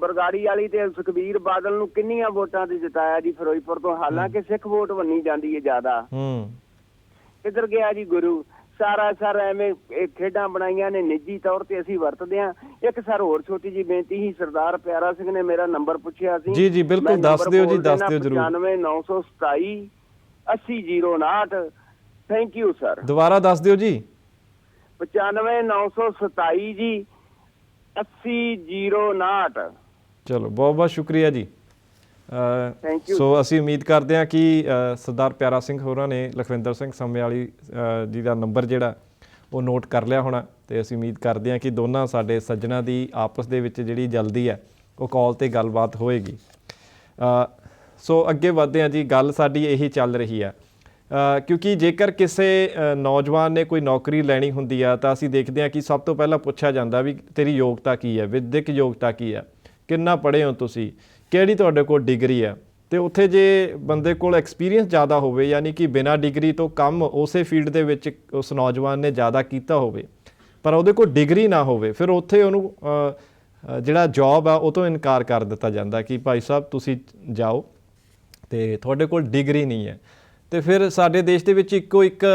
ਬਰਗਾੜੀ ਵਾਲੀ ਤੇ ਸੁਖਬੀਰ ਬਾਦਲ ਨੂੰ ਕਿੰਨੀਆਂ ਵੋਟਾਂ ਤੇ ਜਿਤਾਇਆ ਜੀ ਫਿਰੋਜ਼ਪੁਰ ਤੋਂ, ਹਾਲਾਂਕਿ ਸਿੱਖ ਵੋਟ ਬੰਨੀ ਜਾਂਦੀ ਹੈ ਜ਼ਿਆਦਾ। ਕਿੱਧਰ ਗਿਆ ਜੀ ਗੁਰੂ? ਸਾਰਾ ਸਰ ਐਵੇਂ ਖੇਡਾਂ ਬਣਾਈਆਂ ਨੇ ਨਿੱਜੀ ਤੌਰ ਤੇ ਅਸੀਂ ਵਰਤਦੇ ਹਾਂ। ਇੱਕ ਸਰ ਹੋਰ ਛੋਟੀ ਜੀ ਬੇਨਤੀ ਸੀ, ਸਰਦਾਰ ਪਿਆਰਾ ਸਿੰਘ ਨੇ ਮੇਰਾ ਨੰਬਰ ਪੁੱਛਿਆ ਸੀ। ਜੀ ਜੀ ਬਿਲਕੁਲ ਦੱਸ ਦਿਓ ਜੀ, ਦੱਸ ਦਿਓ ਜਰੂਰ। 95927 8009। Thank you sir. ਦੁਬਾਰਾ ਦੱਸ ਦਿਓ ਜੀ। 95927 ਜੀ 8009। ਚਲੋ ਬਹੁਤ ਬਹੁਤ ਸ਼ੁਕਰੀਆ ਜੀ। ਸੋ ਅਸੀਂ ਉਮੀਦ ਕਰਦੇ ਹਾਂ ਕਿ ਸਰਦਾਰ ਪਿਆਰਾ ਸਿੰਘ ਹੋਰਾਂ ਨੇ ਲਖਵਿੰਦਰ ਸਿੰਘ ਸਮਿਆਲੀ ਜੀ ਦਾ ਨੰਬਰ ਜਿਹੜਾ ਉਹ ਨੋਟ ਕਰ ਲਿਆ ਹੋਣਾ, ਤੇ ਅਸੀਂ ਉਮੀਦ ਕਰਦੇ ਹਾਂ ਕਿ ਦੋਨਾਂ ਸਾਡੇ ਸੱਜਣਾਂ ਦੀ ਆਪਸ ਦੇ ਵਿੱਚ ਜਿਹੜੀ ਜਲਦੀ ਹੈ ਉਹ ਕਾਲ 'ਤੇ ਗੱਲਬਾਤ ਹੋਏਗੀ। ਸੋ ਅੱਗੇ ਵਧਦੇ ਹਾਂ ਜੀ। ਗੱਲ ਸਾਡੀ ਇਹੀ ਚੱਲ ਰਹੀ ਹੈ ਕਿਉਂਕਿ ਜੇਕਰ ਕਿਸੇ ਨੌਜਵਾਨ ਨੇ ਕੋਈ ਨੌਕਰੀ ਲੈਣੀ ਹੁੰਦੀ ਆ ਤਾਂ ਅਸੀਂ ਦੇਖਦੇ ਹਾਂ ਕਿ ਸਭ ਤੋਂ ਪਹਿਲਾਂ ਪੁੱਛਿਆ ਜਾਂਦਾ ਵੀ ਤੇਰੀ ਯੋਗਤਾ ਕੀ ਹੈ, ਵਿਦਿਅਕ ਯੋਗਤਾ ਕੀ ਹੈ, ਕਿੰਨਾ ਪੜ੍ਹੇ ਹੋ ਤੁਸੀਂ, ਕਿਹੜੀ ਤੁਹਾਡੇ ਕੋਲ ਡਿਗਰੀ ਹੈ। ਤੇ ਉੱਥੇ ਜੇ ਬੰਦੇ ਕੋਲ ਐਕਸਪੀਰੀਅੰਸ ਜ਼ਿਆਦਾ ਹੋਵੇ, ਯਾਨੀ ਕਿ ਬਿਨਾਂ ਡਿਗਰੀ ਤੋਂ ਕੰਮ ਉਸੇ ਫੀਲਡ ਦੇ ਵਿੱਚ ਉਸ ਨੌਜਵਾਨ ਨੇ ਜ਼ਿਆਦਾ ਕੀਤਾ ਹੋਵੇ ਪਰ ਉਹਦੇ ਕੋਲ ਡਿਗਰੀ ਨਾ ਹੋਵੇ, ਫਿਰ ਉੱਥੇ ਉਹਨੂੰ ਜਿਹੜਾ ਜੌਬ ਆ ਉਹ ਤੋਂ ਇਨਕਾਰ ਕਰ ਦਿੱਤਾ ਜਾਂਦਾ ਕਿ ਭਾਈ ਸਾਹਿਬ ਤੁਸੀਂ ਜਾਓ ਤੇ ਤੁਹਾਡੇ ਕੋਲ ਡਿਗਰੀ ਨਹੀਂ ਹੈ। ਤੇ ਫਿਰ ਸਾਡੇ ਦੇਸ਼ ਦੇ ਵਿੱਚ ਇੱਕੋ ਇੱਕ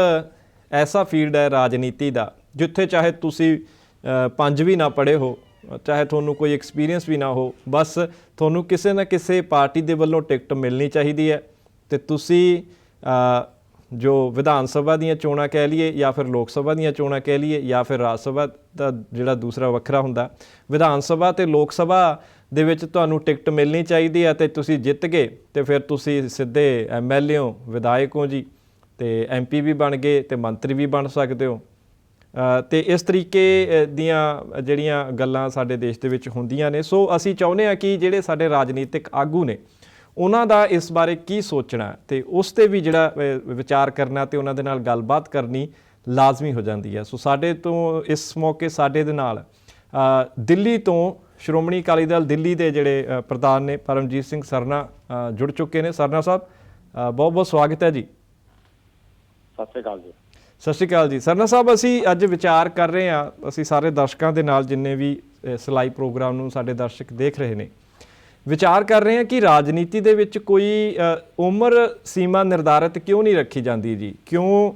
ਐਸਾ ਫੀਲਡ ਹੈ ਰਾਜਨੀਤੀ ਦਾ, ਜਿੱਥੇ ਚਾਹੇ ਤੁਸੀਂ 5 ਵੀ ਨਾ ਪੜ੍ਹੇ ਹੋ, ਚਾਹੇ ਤੁਹਾਨੂੰ ਕੋਈ ਐਕਸਪੀਰੀਅੰਸ ਵੀ ਨਾ ਹੋ, ਬਸ ਤੁਹਾਨੂੰ ਕਿਸੇ ਨਾ ਕਿਸੇ ਪਾਰਟੀ ਦੇ ਵੱਲੋਂ ਟਿਕਟ ਮਿਲਣੀ ਚਾਹੀਦੀ ਹੈ ਤੇ ਤੁਸੀਂ ਜੋ ਵਿਧਾਨ ਸਭਾ ਦੀਆਂ ਚੋਣਾਂ ਕਹਿ ਲਈਏ ਜਾਂ ਫਿਰ ਲੋਕ ਸਭਾ ਦੀਆਂ ਚੋਣਾਂ ਕਹਿ ਲਈਏ ਜਾਂ ਫਿਰ ਰਾਜ ਸਭਾ ਦਾ ਜਿਹੜਾ ਦੂਸਰਾ ਵੱਖਰਾ ਹੁੰਦਾ, ਵਿਧਾਨ ਸਭਾ ਅਤੇ ਲੋਕ ਸਭਾ ਦੇ ਵਿੱਚ ਤੁਹਾਨੂੰ ਟਿਕਟ ਮਿਲਣੀ ਚਾਹੀਦੀ ਹੈ ਤੇ ਤੁਸੀਂ ਜਿੱਤ ਗਏ ਤੇ ਫਿਰ ਤੁਸੀਂ ਸਿੱਧੇ MLA ਹੋ, ਵਿਧਾਇਕ ਹੋ ਜੀ, ਤੇ MP ਵੀ ਬਣ ਗਏ ਤੇ ਮੰਤਰੀ ਵੀ ਬਣ ਸਕਦੇ ਹੋ। ਤੇ ਇਸ ਤਰੀਕੇ ਦੀਆਂ ਜਿਹੜੀਆਂ ਗੱਲਾਂ ਸਾਡੇ ਦੇਸ਼ ਦੇ ਵਿੱਚ ਹੁੰਦੀਆਂ ਨੇ। ਸੋ ਅਸੀਂ ਚਾਹੁੰਦੇ ਹਾਂ ਕਿ ਜਿਹੜੇ ਸਾਡੇ ਰਾਜਨੀਤਿਕ ਆਗੂ ਨੇ ਉਹਨਾਂ ਦਾ ਇਸ ਬਾਰੇ ਕੀ ਸੋਚਣਾ ਤੇ ਉਸ 'ਤੇ ਵੀ ਜਿਹੜਾ ਵਿਚਾਰ ਕਰਨਾ ਤੇ ਉਹਨਾਂ ਦੇ ਨਾਲ ਗੱਲਬਾਤ ਕਰਨੀ ਲਾਜ਼ਮੀ ਹੋ ਜਾਂਦੀ ਹੈ। ਸੋ ਸਾਡੇ ਤੋਂ ਇਸ ਮੌਕੇ ਸਾਡੇ ਦੇ ਨਾਲ ਦਿੱਲੀ ਤੋਂ ਸ਼੍ਰੋਮਣੀ ਅਕਾਲੀ ਦਲ ਦਿੱਲੀ ਦੇ ਜਿਹੜੇ ਪ੍ਰਧਾਨ ਨੇ ਪਰਮਜੀਤ ਸਿੰਘ ਸਰਨਾ ਜੁੜ ਚੁੱਕੇ ਨੇ। ਸਰਨਾ ਸਾਹਿਬ ਬਹੁਤ ਬਹੁਤ ਸਵਾਗਤ ਹੈ ਜੀ। ਸਤਿ ਸ਼੍ਰੀ ਅਕਾਲ ਜੀ। ਸਤਿ ਸ਼੍ਰੀ ਅਕਾਲ ਜੀ। ਸਰਨਾ ਸਾਹਿਬ ਅਸੀਂ ਅੱਜ ਵਿਚਾਰ ਕਰ ਰਹੇ ਹਾਂ, ਅਸੀਂ ਸਾਰੇ ਦਰਸ਼ਕਾਂ ਦੇ ਨਾਲ ਜਿੰਨੇ ਵੀ ਸਿਲਾਈ ਪ੍ਰੋਗਰਾਮ ਨੂੰ ਸਾਡੇ ਦਰਸ਼ਕ ਦੇਖ ਰਹੇ ਨੇ, ਵਿਚਾਰ ਕਰ ਰਹੇ ਹਾਂ ਕਿ ਰਾਜਨੀਤੀ ਦੇ ਵਿੱਚ ਕੋਈ ਉਮਰ ਸੀਮਾ ਨਿਰਧਾਰਿਤ ਕਿਉਂ ਨਹੀਂ ਰੱਖੀ ਜਾਂਦੀ ਜੀ? ਕਿਉਂ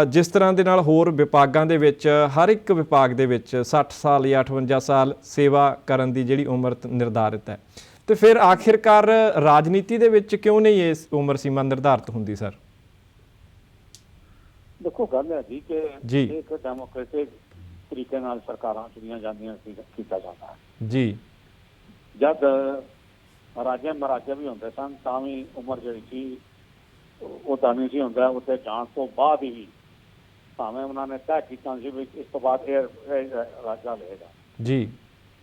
ਜਿਸ ਤਰ੍ਹਾਂ ਦੇ ਨਾਲ ਹੋਰ ਵਿਭਾਗਾਂ ਦੇ ਵਿੱਚ ਹਰ ਇੱਕ ਵਿਭਾਗ ਦੇ ਵਿੱਚ 60 ਸਾਲ ਜਾਂ 58 ਸਾਲ ਸੇਵਾ ਕਰਨ ਦੀ ਜਿਹੜੀ ਉਮਰ ਨਿਰਧਾਰਿਤ ਹੈ, ਤੇ ਫਿਰ ਆਖਿਰਕਾਰ ਰਾਜਨੀਤੀ ਦੇ ਵਿੱਚ ਕਿਉਂ ਨਹੀਂ ਇਸ ਉਮਰ ਸੀਮਾ ਨਿਰਧਾਰਿਤ ਹੁੰਦੀ? ਸਰ ਦੇਖੋ ਗੱਲ ਹੈ ਜੀ ਕਿ ਜੀ ਇੱਕ ਡੈਮੋਕ੍ਰੈਟਿਕ ਤਰੀਕੇ ਨਾਲ ਸਰਕਾਰਾਂ ਚੁਣੀਆਂ ਜਾਂਦੀਆਂ ਸੀ, ਕੀਤਾ ਜਾਂਦਾ ਹੈ ਜੀ। ਜਦ ਰਾਜੇ ਮਹਾਰਾਜੇ ਵੀ ਹੁੰਦੇ ਸਨ ਤਾਂ ਵੀ ਉਮਰ ਜਿਹੜੀ ਸੀ ਉਹ ਤਾਂ ਨਹੀਂ ਸੀ ਹੁੰਦਾ। ਉੱਥੇ ਜਾਣ ਤੋਂ ਬਾਅਦ ਹੀ ਭਾਵੇਂ ਉਹਨਾਂ ਨੇ ਤੈਅ ਕੀਤਾ ਸੀ ਵੀ ਇਸ ਤੋਂ ਬਾਅਦ ਇਹ ਰਾਜਾ ਲਏਗਾ ਜੀ,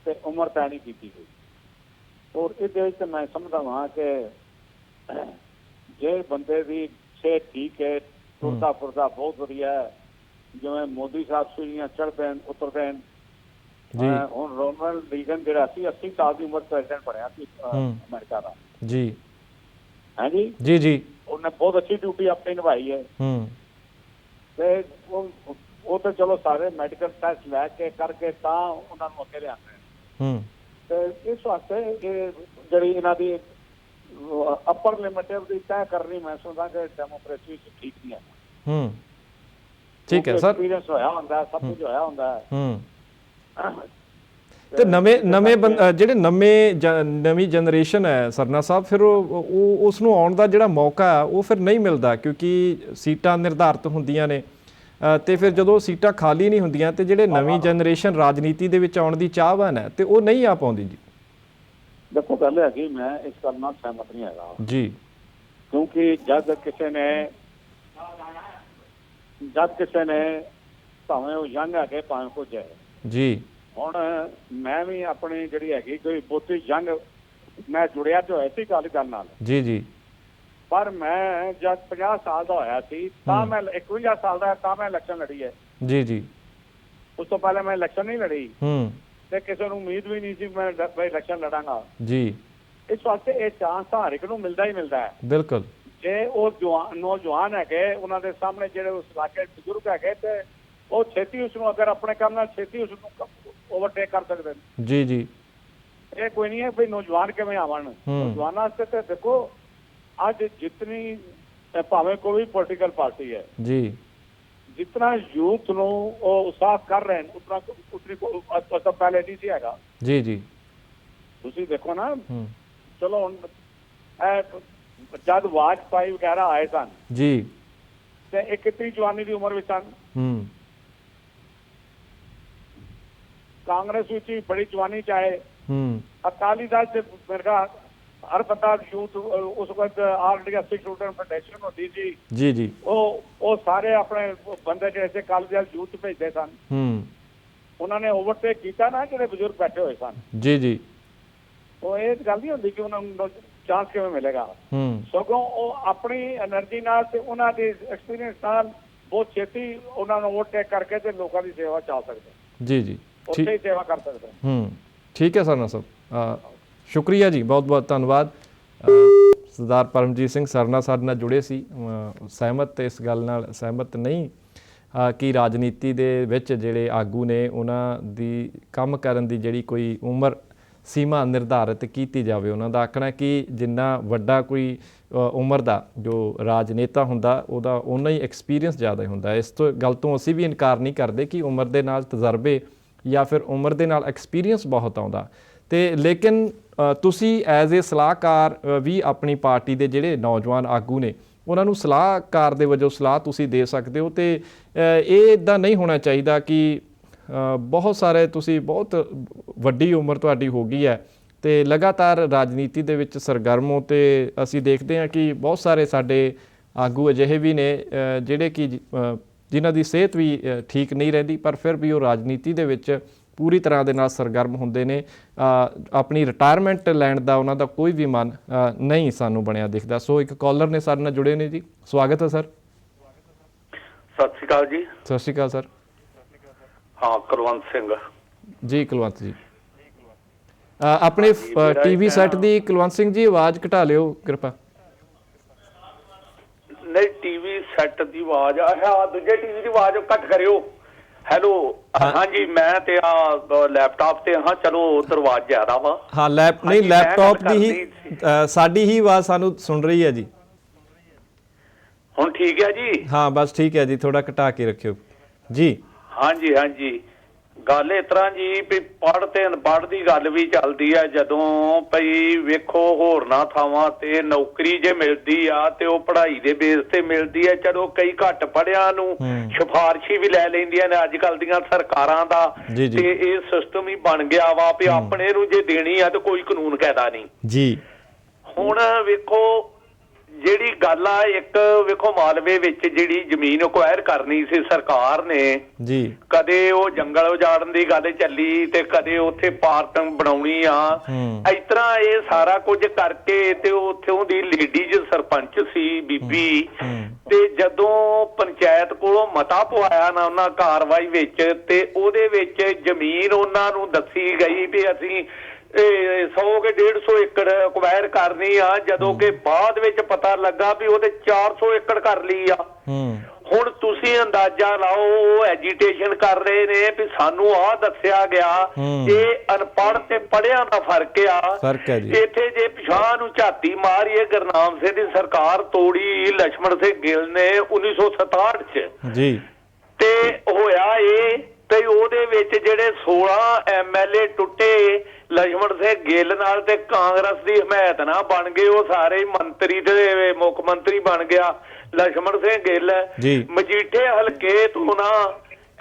ਤੇ ਉਮਰ ਤੈਅ ਨਹੀਂ ਕੀਤੀ ਗਈ। ਔਰ ਇਹਦੇ ਵਿੱਚ ਮੈਂ ਸਮਝਦਾ ਹਾਂ ਕਿ ਜੇ ਬੰਦੇ ਦੀ ਸਿਹਤ ਠੀਕ ਹੈ, ਤੁਰਦਾ ਫਿਰਦਾ ਬਹੁਤ ਵਧੀਆ ਹੈ, ਜਿਵੇਂ ਮੋਦੀ ਸਾਹਿਬ ਸੀੜੀਆਂ ਚੜ੍ਹਦੇ ਨੇ ਉਤਰਦੇ ਨੇ। ਹੁਣ ਰੋਨਾਲਡ ਰੀਗਨ ਜਿਹੜਾ ਸੀ 80 ਸਾਲ ਦੀ ਉਮਰ ਪ੍ਰੈਜ਼ੀਡੈਂਟ ਬਣਿਆ ਸੀ ਅਮਰੀਕਾ ਦਾ ਜੀ, ਹੈ ਜੀ ਜੀ ਜੀ, ਉਹਨੇ ਬਹੁਤ ਅੱਛੀ ਡਿਊਟੀ ਆਪਣੀ ਨਿਭਾਈ ਹੈ। ਤੇ ਉਹ ਤਾਂ ਚਲੋ ਸਾਰੇ ਮੈਡੀਕਲ ਟੈਸਟ ਲੈ ਕੇ ਕਰਕੇ ਤਾਂ ਉਹਨਾਂ ਨੂੰ ਅੱਗੇ ਲਿਆਉਂਦੇ ਤੇ ਇਸ ਵਾਸਤੇ ਇਹ ਜਿਹੜੀ ਇਹਨਾਂ ਦੀ ਅਪਰ ਲਿਮਿਟ ਦੀ ਤੈਅ ਕਰਨੀ ਮੈਂ ਸਮਝਦਾ ਕਿ ਡੈਮੋਕ੍ਰੇਸੀ ਠੀਕ ਨਹੀਂ ਹੈ। ਠੀਕ ਹੈ ਸਰ, ਐਕਸਪੀਰੀਅੰਸ ਹੋਇਆ ਹੁੰਦਾ, ਸਭ ਕੁਝ ਹੋਇਆ ਹੁੰਦਾ ਹੈ। ਤੇ ਨਵੇਂ ਜਿਹੜੇ ਨਵੀਂ ਜਨਰੇਸ਼ਨ ਹੈ ਸਰਨਾ ਸਾਹਿਬ, ਫਿਰ ਉਹ ਉਸ ਨੂੰ ਆਉਣ ਦਾ ਜਿਹੜਾ ਮੌਕਾ ਹੈ ਉਹ ਫਿਰ ਨਹੀਂ ਮਿਲਦਾ ਕਿਉਂਕਿ ਸੀਟਾਂ ਨਿਰਧਾਰਿਤ ਹੁੰਦੀਆਂ ਨੇ ਤੇ ਫਿਰ ਜਦੋਂ ਸੀਟਾਂ ਖਾਲੀ ਨਹੀਂ ਹੁੰਦੀਆਂ ਤੇ ਜਿਹੜੇ ਨਵੀਂ ਜਨਰੇਸ਼ਨ ਰਾਜਨੀਤੀ ਦੇ ਵਿੱਚ ਆਉਣ ਦੀ ਚਾਹਵਾਨ ਹੈ ਤੇ ਉਹ ਨਹੀਂ ਆ ਪਾਉਂਦੀ ਜੀ। ਦੇਖੋ ਗੱਲ ਹੈ ਕਿ ਮੈਂ ਇਸ ਗੱਲ ਨਾਲ ਸਹਿਮਤ ਨਹੀਂ ਹੈਗਾ ਜੀ, ਕਿਉਂਕਿ ਜਦ ਕਿਸੇ ਨੇ ਭਾਵੇਂ ਉਹ ਯੰਗ ਹੈਗੇ ਭਾਵੇਂ ਕੁਝ ਹੈ ਜੀ। ਹੁਣ ਮੈਂ ਵੀ ਆਪਣੀ ਜਿਹੜੀ ਹੈਗੀ ਕੋਈ ਬਹੁਤੀ ਯੰਗ ਮੈਂ ਜੁੜਿਆ ਤੇ ਹੋਇਆ ਸੀ ਗੱਲ ਨਾਲ ਜੀ ਜੀ, ਪਰ ਮੈਂ ਜਦ 50 ਸਾਲ ਦਾ ਹੋਇਆ ਸੀ ਤਾਂ ਮੈਂ 51 ਸਾਲ ਦਾ ਤਾਂ ਮੈਂ ਇਲੈਕਸ਼ਨ ਲੜੀ ਹੈ ਜੀ ਜੀ। ਉਸ ਤੋਂ ਪਹਿਲਾਂ ਮੈਂ ਇਲੈਕਸ਼ਨ ਨਹੀਂ ਲੜੀ ਤੇ ਕਿਸੇ ਨੂੰ ਉਮੀਦ ਵੀ ਨਹੀਂ ਸੀ ਮੈਂ ਇਲੈਕਸ਼ਨ ਲੜਾਂਗਾ ਜੀ। ਇਸ ਵਾਸਤੇ ਇਹ ਚਾਂਸ ਤਾਂ ਹਰ ਇੱਕ ਨੂੰ ਮਿਲਦਾ ਹੀ ਮਿਲਦਾ ਹੈ। ਬਿਲਕੁਲ ਜੇ ਉਹ ਨੌਜਵਾਨ ਹੈਗੇ ਉਹਨਾਂ ਦੇ ਸਾਹਮਣੇ ਜਿਹੜੇ ਉਸ ਇਲਾਕੇ ਬਜ਼ੁਰਗ ਹੈਗੇ ਤੇ ਉਹ ਛੇਤੀ ਉਸ ਨੂੰ ਅਗਰ ਆਪਣੇ ਕੰਮ ਨਾਲ ਛੇਤੀ ਉਸ ਨੂੰ ਓਵਰਟੇਕ ਕਰ ਸਕਦੇ ਨੇ। ਜੀ ਜੀ, ਇਹ ਕੋਈ ਨਹੀਂ ਹੈ ਵੀ ਨੌਜਵਾਨ ਕਿਵੇਂ ਆਵਣ। ਨੌਜਵਾਨਾਂ ਵਾਸਤੇ ਤੇ ਦੇਖੋ ਅੱਜ ਜਿਤਨੀ ਭਾਵੇਂ ਕੋਈ ਵੀ ਪੋਲੀਟੀਕਲ ਪਾਰਟੀ ਹੈ ਜੀ, ਜਿਤਨਾ ਯੂਥ ਨੂੰ ਉਹ ਉਤਸ਼ਾਹ ਕਰ ਰਹੇ ਨੇ ਉਤਨਾ ਉਤਨੀ ਪਹਿਲੇ ਨਹੀਂ ਸੀ ਹੈਗਾ। ਜੀ ਜੀ, ਤੁਸੀਂ ਦੇਖੋ ਨਾ, ਚਲੋ ਹੁਣ ਜਦ ਵਾਜਪਾਈ ਵਗੈਰਾ ਆਏ ਸਨ ਜੀ ਤੇ ਇਹ ਕਿੰਨੀ ਜਵਾਨੀ ਦੀ ਉਮਰ ਵਿੱਚ ਸਨ। ਕਾਂਗਰਸ ਵਿੱਚ ਵੀ ਬੜੀ ਜਵਾਨੀ ਚ ਆਏ। ਅਕਾਲੀ ਦਲ ਚ ਮੇਰਾ ਹਰ ਬੰਦਾ ਯੂਥ ਉਸ ਵਕਤ ਆਲ ਇੰਡੀਆ ਸਿੱਖ ਸਟੂਡੈਂਟ ਫੈਡਰੇਸ਼ਨ ਹੁੰਦੀ ਸੀ ਜੀ ਜੀ, ਉਹ ਸਾਰੇ ਆਪਣੇ ਬੰਦੇ ਜਿਹੜੇ ਸੀ ਅਕਾਲੀ ਦਲ ਯੂਥ ਭੇਜਦੇ ਸਨ। ਉਹਨਾਂ ਨੇ ਓਵਰਟੇਕ ਕੀਤਾ ਨਾ ਜਿਹੜੇ ਬਜ਼ੁਰਗ ਬੈਠੇ ਹੋਏ ਸਨ। ਜੀ ਜੀ, ਉਹ ਇਹ ਗੱਲ ਨਹੀਂ ਹੁੰਦੀ ਕਿ ਉਹਨਾਂ ਨੂੰ ਚਾਂਸ ਕਿਵੇਂ ਮਿਲੇਗਾ। ਸਗੋਂ ਉਹ ਆਪਣੀ એનર્ਜੀ ਨਾਲ ਤੇ ਉਹਨਾਂ ਦੇ ਐਕਸਪੀਰੀਅੰਸ ਨਾਲ ਬਹੁਤ ਛੇਤੀ ਉਹਨਾਂ ਨੂੰ ਓਵਰਟੇਕ ਕਰਕੇ ਤੇ ਲੋਕਾਂ ਦੀ ਸੇਵਾ ਚਾ ਸਕਦੇ। ਜੀ ਜੀ, ਉੱਥੇ ਹੀ ਸੇਵਾ ਕਰ ਸਕਦੇ। ਠੀਕ ਹੈ ਸਰਨਾ ਸਾਹਿਬ, ਸ਼ੁਕਰੀਆ ਜੀ, ਬਹੁਤ ਬਹੁਤ ਧੰਨਵਾਦ। ਸਰਦਾਰ ਪਰਮਜੀਤ ਸਿੰਘ ਸਰਨਾ ਸਾਡੇ ਨਾਲ ਜੁੜੇ ਸੀ। ਸਹਿਮਤ ਤੇ ਇਸ ਗੱਲ ਨਾਲ ਸਹਿਮਤ ਨਹੀਂ ਕਿ ਰਾਜਨੀਤੀ ਦੇ ਵਿੱਚ ਜਿਹੜੇ ਆਗੂ ਨੇ ਉਹਨਾਂ ਦੀ ਕੰਮ ਕਰਨ ਦੀ ਜਿਹੜੀ ਕੋਈ ਉਮਰ ਸੀਮਾ ਨਿਰਧਾਰਿਤ ਕੀਤੀ ਜਾਵੇ। ਉਹਨਾਂ ਦਾ ਆਖਣਾ ਕਿ ਜਿੰਨਾ ਵੱਡਾ ਕੋਈ ਉਮਰ ਦਾ ਜੋ ਰਾਜਨੇਤਾ ਹੁੰਦਾ ਉਹਦਾ ਓਨਾ ਹੀ ਐਕਸਪੀਰੀਅੰਸ ਜ਼ਿਆਦਾ ਹੁੰਦਾ। ਇਸ ਤੋਂ ਗੱਲ ਤੋਂ ਅਸੀਂ ਵੀ ਇਨਕਾਰ ਨਹੀਂ ਕਰਦੇ ਕਿ ਉਮਰ ਦੇ ਨਾਲ ਤਜਰਬੇ ਜਾਂ ਫਿਰ ਉਮਰ ਦੇ ਨਾਲ ਐਕਸਪੀਰੀਅੰਸ ਬਹੁਤ ਆਉਂਦਾ। ਅਤੇ ਲੇਕਿਨ ਤੁਸੀਂ ਐਜ਼ ਏ ਸਲਾਹਕਾਰ ਵੀ ਆਪਣੀ ਪਾਰਟੀ ਦੇ ਜਿਹੜੇ ਨੌਜਵਾਨ ਆਗੂ ਨੇ ਉਹਨਾਂ ਨੂੰ ਸਲਾਹਕਾਰ ਦੇ ਵਜੋਂ ਸਲਾਹ ਤੁਸੀਂ ਦੇ ਸਕਦੇ ਹੋ। ਅਤੇ ਇਹ ਇੱਦਾਂ ਨਹੀਂ ਹੋਣਾ ਚਾਹੀਦਾ ਕਿ ਬਹੁਤ ਸਾਰੇ ਤੁਸੀਂ ਬਹੁਤ ਵੱਡੀ ਉਮਰ ਤੁਹਾਡੀ ਹੋ ਗਈ ਹੈ ਅਤੇ ਲਗਾਤਾਰ ਰਾਜਨੀਤੀ ਦੇ ਵਿੱਚ ਸਰਗਰਮ ਹੋ। ਅਤੇ ਅਸੀਂ ਦੇਖਦੇ ਹਾਂ ਕਿ ਬਹੁਤ ਸਾਰੇ ਸਾਡੇ ਆਗੂ ਅਜਿਹੇ ਵੀ ਨੇ ਜਿਹੜੇ ਕਿ ਜਿਨ੍ਹਾਂ ਦੀ ਸਿਹਤ ਵੀ ਠੀਕ ਨਹੀਂ ਰਹਿੰਦੀ ਪਰ ਫਿਰ ਵੀ ਉਹ ਰਾਜਨੀਤੀ ਦੇ ਵਿੱਚ ਪੂਰੀ ਤਰ੍ਹਾਂ ਦੇ ਨਾਲ ਸਰਗਰਮ ਹੁੰਦੇ ਨੇ। ਆਪਣੀ ਰਿਟਾਇਰਮੈਂਟ ਲੈਣ ਦਾ ਉਹਨਾਂ ਦਾ ਕੋਈ ਵੀ ਮਨ ਨਹੀਂ ਸਾਨੂੰ ਬਣਿਆ ਦਿਖਦਾ। ਸੋ ਇੱਕ ਕਾਲਰ ਨੇ ਸਾਡੇ ਨਾਲ ਜੁੜੇ ਨੇ ਜੀ, ਸਵਾਗਤ ਹੈ ਸਰ। ਸਤਿ ਸ਼੍ਰੀ ਅਕਾਲ ਜੀ। ਸਤਿ ਸ਼੍ਰੀ ਅਕਾਲ ਸਰ। ਹਾਂ, ਕੁਲਵੰਤ ਸਿੰਘ ਜੀ। ਕੁਲਵੰਤ ਜੀ, ਆਪਣੇ ਟੀਵੀ ਸੈੱਟ ਦੀ ਕੁਲਵੰਤ ਸਿੰਘ ਜੀ ਆਵਾਜ਼ ਘਟਾ ਲਿਓ ਕਿਰਪਾ। ਨਹੀਂ, ਟੀਵੀ ਸੈੱਟ ਦੀ ਆਵਾਜ਼ ਦੂਜੇ ਟੀਵੀ ਦੀ ਆਵਾਜ਼ ਘੱਟ ਕਰਿਓ। ਹੈਲੋ, ਹਾਂਜੀ, ਮੈਂ ਤੇ ਲੈਪਟਾਪ ਤੇ ਹਾਂ, ਚਲੋ ਉਧਰ ਆਵਾਜ਼ ਜ਼ਿਆਦਾ ਵਾ। ਹਾਂ, ਲੈਪਟਾਪ ਦੀ ਹੀ ਸਾਡੀ ਹੀ ਆਵਾਜ਼ ਸਾਨੂੰ ਸੁਣ ਰਹੀ ਹੈ ਜੀ। ਹੁਣ ਠੀਕ ਹੈ ਜੀ? ਹਾਂ, ਬਸ ਠੀਕ ਹੈ ਜੀ, ਥੋੜਾ ਘਟਾ ਕੇ ਰੱਖਿਓ ਜੀ। ਹਾਂਜੀ ਹਾਂਜੀ, ਗੱਲ ਇਸ ਤਰ੍ਹਾਂ ਜੀ ਵੀ ਪੜ੍ਹ ਤੇ ਅਨਪੜ੍ਹ ਦੀ ਗੱਲ ਵੀ ਚੱਲਦੀ ਆ। ਜਦੋਂ ਭਈ ਵੇਖੋ ਹੋਰਨਾਂ ਥਾਵਾਂ ਤੇ ਨੌਕਰੀ ਜੇ ਮਿਲਦੀ ਆ ਤੇ ਉਹ ਪੜ੍ਹਾਈ ਦੇ ਬੇਸ ਤੇ ਮਿਲਦੀ ਆ। ਚਲੋ ਕਈ ਘੱਟ ਪੜ੍ਹਿਆਂ ਨੂੰ ਸਿਫਾਰਸ਼ੀ ਵੀ ਲੈ ਲੈਂਦੀਆਂ ਨੇ ਅੱਜ ਕੱਲ੍ਹ ਦੀਆਂ ਸਰਕਾਰਾਂ ਦਾ। ਤੇ ਇਹ ਸਿਸਟਮ ਹੀ ਬਣ ਗਿਆ ਵਾ ਵੀ ਆਪਣੇ ਨੂੰ ਜੇ ਦੇਣੀ ਆ ਤੇ ਕੋਈ ਕਾਨੂੰਨ ਕਾਇਦਾ ਨਹੀਂ ਜੀ। ਹੁਣ ਵੇਖੋ ਜਿਹੜੀ ਗੱਲ ਆ, ਇੱਕ ਵੇਖੋ ਮਾਲਵੇ ਵਿੱਚ ਜਿਹੜੀ ਜ਼ਮੀਨ ਅਕਵਾਇਰ ਕਰਨੀ ਸੀ ਸਰਕਾਰ ਨੇ ਜੀ, ਕਦੇ ਉਹ ਜੰਗਲ ਉਜਾੜਨ ਦੀ ਗੱਲ ਚੱਲੀ ਤੇ ਕਦੇ ਉੱਥੇ ਪਾਰਕ ਬਣਾਉਣੀ ਆ। ਇਸ ਤਰ੍ਹਾਂ ਇਹ ਸਾਰਾ ਕੁਝ ਕਰਕੇ ਤੇ ਉੱਥੋਂ ਦੀ ਲੇਡੀਜ਼ ਸਰਪੰਚ ਸੀ ਬੀਬੀ, ਤੇ ਜਦੋਂ ਪੰਚਾਇਤ ਕੋਲੋਂ ਮਤਾ ਪਵਾਇਆ ਨਾ ਉਹਨਾਂ ਕਾਰਵਾਈ ਵਿੱਚ, ਤੇ ਉਹਦੇ ਵਿੱਚ ਜ਼ਮੀਨ ਉਹਨਾਂ ਨੂੰ ਦੱਸੀ ਗਈ ਵੀ ਅਸੀਂ 100 ਕੇ 150 ਏਕੜ ਅਕਵਾਇਰ ਕਰਨੀ ਆ। ਜਦੋਂ ਕਿ ਬਾਅਦ ਵਿੱਚ ਪਤਾ ਲੱਗਾ ਵੀ ਉਹਦੇ 400 ਏਕੜ ਕਰ ਲਈ ਆ। ਹੁਣ ਤੁਸੀਂ ਅੰਦਾਜ਼ਾ ਲਾਓ, ਉਹ ਐਜੀਟੇਸ਼ਨ ਕਰ ਰਹੇ ਨੇ ਵੀ ਸਾਨੂੰ ਆਹ ਦੱਸਿਆ ਗਿਆ। ਇਹ ਅਨਪੜ੍ਹ ਤੇ ਪੜ੍ਹਿਆਂ ਦਾ ਫਰਕ ਆ। ਇੱਥੇ ਜੇ ਪਿਛਾਂਹ ਨੂੰ ਝਾਤੀ ਮਾਰੀਏ, ਗੁਰਨਾਮ ਸਿੰਘ ਦੀ ਸਰਕਾਰ ਤੋੜੀ ਲਛਮਣ ਸਿੰਘ ਗਿੱਲ ਨੇ 1967 ਚ ਜੀ, ਤੇ ਹੋਇਆ ਇਹ ਤੇ ਉਹਦੇ ਵਿੱਚ ਜਿਹੜੇ 16 MLA ਟੁੱਟੇ ਲਛਮਣ ਸਿੰਘ ਗਿੱਲ ਨਾਲ ਤੇ ਕਾਂਗਰਸ ਦੀ ਹਮਾਇਤ ਨਾਲ ਬਣ ਗਏ। ਉਹ ਸਾਰੇ ਮੰਤਰੀ ਤੇ ਮੁੱਖ ਮੰਤਰੀ ਬਣ ਗਿਆ ਲਛਮਣ ਸਿੰਘ ਗਿੱਲ। ਮਜੀਠੇ ਹਲਕੇ ਤੋਂ ਨਾ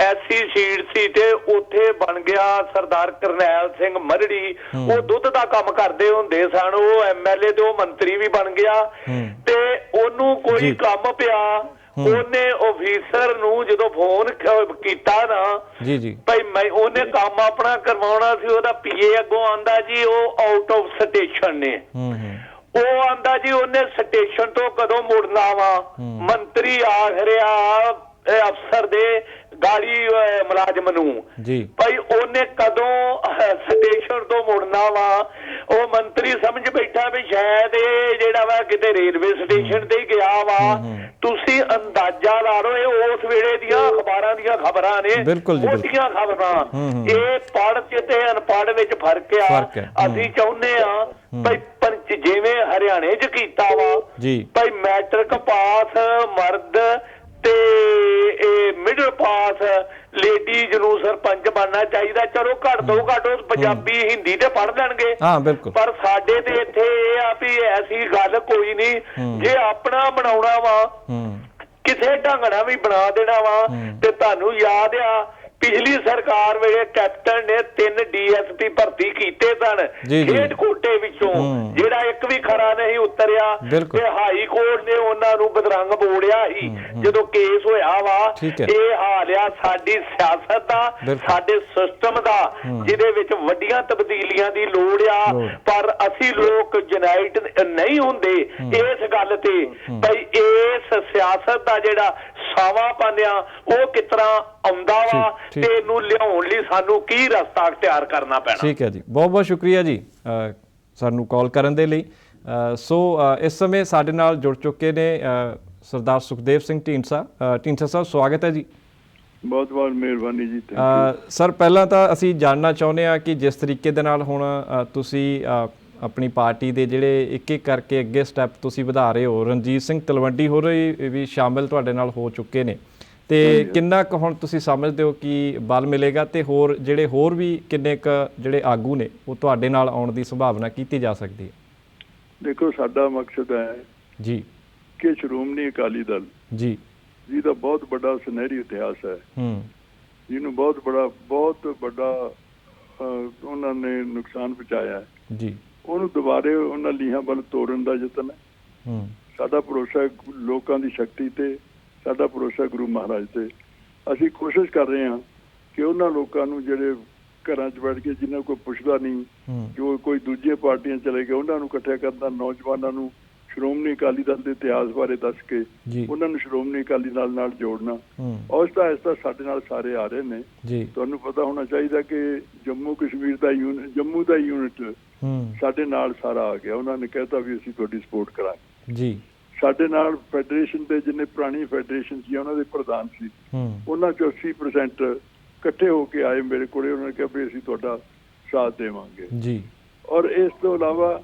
SC ਸੀਟ ਸੀ ਤੇ ਉੱਥੇ ਬਣ ਗਿਆ ਸਰਦਾਰ ਕਰਨੈਲ ਸਿੰਘ ਮਰੜੀ। ਉਹ ਦੁੱਧ ਦਾ ਕੰਮ ਕਰਦੇ ਹੁੰਦੇ ਸਨ, ਉਹ MLA ਤੇ ਉਹ ਮੰਤਰੀ ਵੀ ਬਣ ਗਿਆ। ਤੇ ਉਹਨੂੰ ਕੋਈ ਕੰਮ ਪਿਆ, ਉਹਨੇ ਆਫੀਸਰ ਨੂੰ ਜਦੋਂ ਫੋਨ ਕੀਤਾ ਨਾ ਭਾਈ ਮੈਂ ਉਹਨੇ ਕੰਮ ਆਪਣਾ ਕਰਵਾਉਣਾ ਸੀ, ਉਹਦਾ PA ਅੱਗੋਂ ਆਂਦਾ ਜੀ ਉਹ ਆਊਟ ਆਫ ਸਟੇਸ਼ਨ ਨੇ। ਉਹ ਆਂਦਾ ਜੀ ਉਹਨੇ ਸਟੇਸ਼ਨ ਤੋਂ ਕਦੋਂ ਮੁੜਨਾ ਵਾ। ਮੰਤਰੀ ਆਖ ਰਿਹਾ ਅਫਸਰ ਦੇ ਗਾੜੀ ਮੁਲਾਜ਼ਮ ਨੂੰ ਭਾਈ ਉਹਨੇ ਉਹਨੇ ਕਦੋਂ ਸਟੇਸ਼ਨ ਤੋਂ ਮੁੜਨਾ ਵਾ। ਉਹ ਮੰਤਰੀ ਸਮਝ ਬੈਠਾ ਵੀ ਸ਼ਾਇਦ ਇਹ ਜਿਹੜਾ ਵਾ ਕਿਤੇ ਰੇਲਵੇ ਸਟੇਸ਼ਨ ਤੇ ਹੀ ਗਿਆ ਵਾ। ਤੁਸੀਂ ਅੰਦਾਜ਼ਾ ਲਾ ਲਓ, ਇਹ ਉਸ ਵੇਲੇ ਦੀਆਂ ਅਖਬਾਰਾਂ ਦੀਆਂ ਖਬਰਾਂ ਨੇ, ਮੋਟੀਆਂ ਖਬਰਾਂ। ਇਹ ਪੜ੍ਹ ਚ ਤੇ ਅਨਪੜ੍ਹ ਵਿੱਚ ਫਰਕ ਆ। ਅਸੀਂ ਚਾਹੁੰਦੇ ਆ ਭਾਈ ਪੰਚ ਜਿਵੇਂ ਹਰਿਆਣੇ ਚ ਕੀਤਾ ਵਾ ਭਾਈ ਮੈਟ੍ਰਿਕ ਪਾਸ ਮਰਦ ਤੇ ਮਿਡਲ ਪਾਸ ਲੇਡੀਜ਼ ਨੂੰ ਸਰਪੰਚ ਬਣਨਾ ਚਾਹੀਦਾ। ਚਲੋ ਘੱਟ ਤੋਂ ਘੱਟ ਉਹ ਪੰਜਾਬੀ ਹਿੰਦੀ ਤੇ ਪੜ੍ਹ ਲੈਣਗੇ, ਪਰ ਸਾਡੇ ਤੇ ਇੱਥੇ ਇਹ ਆ ਵੀ ਐਸੀ ਗੱਲ ਕੋਈ ਨਹੀਂ। ਜੇ ਆਪਣਾ ਬਣਾਉਣਾ ਵਾ ਕਿਸੇ ਢੰਗ ਨਾਲ ਵੀ ਬਣਾ ਦੇਣਾ ਵਾ। ਤੇ ਤੁਹਾਨੂੰ ਯਾਦ ਆ ਪਿਛਲੀ ਸਰਕਾਰ ਵੇਲੇ ਕੈਪਟਨ ਨੇ 3 DSP ਭਰਤੀ ਕੀਤੇ ਸਨ ਖੇਡ ਕੋਟੇ ਵਿੱਚੋਂ, ਜਿਹੜਾ ਇੱਕ ਵੀ ਖਰਾ ਨਹੀਂ ਉਤਰਿਆ। ਤੇ ਹਾਈ ਕੋਰਟ ਨੇ ਉਹਨਾਂ ਨੂੰ ਬਦਰੰਗ ਬੋੜਿਆ ਸੀ ਜਦੋਂ ਕੇਸ ਹੋਇਆ ਵਾ। ਇਹ ਹਾਲ ਆ ਸਾਡੀ ਸਿਆਸਤ ਦਾ, ਸਾਡੇ ਸਿਸਟਮ ਦਾ, ਜਿਹਦੇ ਵਿੱਚ ਵੱਡੀਆਂ ਤਬਦੀਲੀਆਂ ਦੀ ਲੋੜ ਆ। ਪਰ ਅਸੀਂ ਲੋਕ ਯੂਨਾਈਟ ਨਹੀਂ ਹੁੰਦੇ ਇਸ ਗੱਲ ਤੇ ਬਈ ਇਸ ਸਿਆਸਤ ਦਾ ਜਿਹੜਾ ਸਾਵਾ ਪਾਨਿਆ ਉਹ ਕਿਸ ਤਰ੍ਹਾਂ ਆਉਂਦਾ ਵਾ ਤੇ ਇਹਨੂੰ ਲਿਆਉਣ ਲਈ ਸਾਨੂੰ ਕੀ ਰਸਤਾ ਅਖਤਿਆਰ ਕਰਨਾ ਪੈਣਾ। ਠੀਕ ਹੈ ਜੀ, ਬਹੁਤ ਬਹੁਤ ਸ਼ੁਕਰੀਆ ਜੀ ਸਾਨੂੰ ਕਾਲ ਕਰਨ ਦੇ ਲਈ। ਸੋ ਇਸ ਸਮੇਂ ਸਾਡੇ ਨਾਲ ਜੁੜ ਚੁੱਕੇ ਨੇ ਸਰਦਾਰ ਸੁਖਦੇਵ ਸਿੰਘ ਢੀਂਡਸਾ। ਢੀਂਡਸਾ ਸਾਹਿਬ ਸਵਾਗਤ ਹੈ ਜੀ। ਬਹੁਤ ਬਹੁਤ ਮਿਹਰਬਾਨੀ ਜੀ। ਸਰ ਪਹਿਲਾਂ ਤਾਂ ਅਸੀਂ ਜਾਣਨਾ ਚਾਹੁੰਦੇ ਹਾਂ ਕਿ ਜਿਸ ਤਰੀਕੇ ਦੇ ਨਾਲ ਹੁਣ ਤੁਸੀਂ ਆਪਣੀ ਪਾਰਟੀ ਦੇ ਜਿਹੜੇ ਇੱਕ ਇੱਕ ਕਰਕੇ ਅੱਗੇ ਸਟੈਪ ਤੁਸੀਂ ਵਧਾ ਰਹੇ ਹੋ, ਰਣਜੀਤ ਸਿੰਘ ਤਲਵੰਡੀ ਹੋਰ ਵੀ ਸ਼ਾਮਿਲ ਤੁਹਾਡੇ ਨਾਲ ਹੋ ਚੁੱਕੇ ਨੇ, ਤੇ ਕਿੰਨਾ ਕੁ ਹੁਣ ਤੁਸੀਂ ਸਮਝਦੇ ਹੋ ਕਿ ਬਲ ਮਿਲੇਗਾ ਤੇ ਹੋਰ ਵੀ ਕਿੰਨੇ ਕੁ ਜਿਹੜੇ ਆਗੂ ਨੇ ਉਹ ਤੁਹਾਡੇ ਨਾਲ ਆਉਣ ਦੀ ਸੰਭਾਵਨਾ ਕੀਤੀ ਜਾ ਸਕਦੀ ਹੈ? ਦੇਖੋ ਸਾਡਾ ਮਕਸਦ ਹੈ ਜੀ ਕਿ ਸ਼੍ਰੋਮਣੀ ਅਕਾਲੀ ਦਲ ਜੀ ਜਿਹਦਾ ਬਹੁਤ ਵੱਡਾ ਸੁਨਹਿਰੀ ਇਤਿਹਾਸ ਹੈ, ਜਿਹਨੂੰ ਬਹੁਤ ਵੱਡਾ ਉਹਨਾਂ ਨੇ ਨੁਕਸਾਨ ਪਹੁੰਚਾਇਆ ਹੈ ਜੀ, ਉਹਨੂੰ ਦੁਬਾਰੇ ਉਹਨਾਂ ਲੀਹਾਂ ਵੱਲ ਤੋੜਨ ਦਾ ਯਤਨ ਹੈ। ਸਾਡਾ ਭਰੋਸਾ ਲੋਕਾਂ ਦੀ ਸ਼ਕਤੀ ਤੇ, ਸਾਡਾ ਭਰੋਸਾ ਗੁਰੂ ਮਹਾਰਾਜ ਤੇ। ਅਸੀਂ ਕੋਸ਼ਿਸ਼ ਕਰ ਰਹੇ ਹਾਂ ਕਿ ਉਹਨਾਂ ਲੋਕਾਂ ਨੂੰ ਜਿਹੜੇ ਘਰਾਂ 'ਚ ਬੈਠ ਕੇ ਜਿਹਨਾਂ ਕੋਈ ਪੁੱਛਦਾ ਨਹੀਂ, ਜੋ ਕੋਈ ਦੂਜੀਆਂ ਪਾਰਟੀਆਂ ਚਲੇ ਗਏ, ਉਹਨਾਂ ਨੂੰ ਇਕੱਠਿਆ ਕਰਨਾ, ਨੌਜਵਾਨਾਂ ਨੂੰ ਸ਼੍ਰੋਮਣੀ ਅਕਾਲੀ ਦਲ ਦੇ ਇਤਿਹਾਸ ਬਾਰੇ ਦੱਸ ਕੇ ਉਹਨਾਂ ਨੂੰ ਸ਼੍ਰੋਮਣੀ ਅਕਾਲੀ ਦਲ ਨਾਲ ਜੋੜਨਾ। ਔਸਤਾ ਐਸਤਾ ਸਾਡੇ ਨਾਲ ਸਾਰੇ ਆ ਰਹੇ ਨੇ। ਤੁਹਾਨੂੰ ਪਤਾ ਹੋਣਾ ਚਾਹੀਦਾ ਕਿ ਜੰਮੂ ਕਸ਼ਮੀਰ ਦਾ ਜੰਮੂ ਦਾ ਯੂਨਿਟ ਸਾਡੇ ਨਾਲ ਸਾਰਾ ਆ ਗਿਆ। ਉਹਨਾਂ ਨੇ ਕਹਿਤਾ ਵੀ ਅਸੀਂ ਤੁਹਾਡੀ ਸਪੋਰਟ ਕਰਾਂਗੇ ਜੀ। ਸਾਡੇ ਨਾਲ ਫੈਡਰੇਸ਼ਨ ਦੇ ਜਿੰਨੇ ਪੁਰਾਣੀ ਫੈਡਰੇਸ਼ਨ ਸੀ ਉਹਨਾਂ ਦੇ ਪ੍ਰਧਾਨ ਸੀ, ਉਹਨਾਂ 'ਚੋਂ 80% ਇਕੱਠੇ ਹੋ ਕੇ ਆਏ ਮੇਰੇ ਕੋਲੇ। ਉਹਨਾਂ ਨੇ ਕਿਹਾ ਵੀ ਅਸੀਂ ਤੁਹਾਡਾ ਸਾਥ ਦੇਵਾਂਗੇ ਜੀ। ਔਰ ਇਸ ਤੋਂ ਇਲਾਵਾ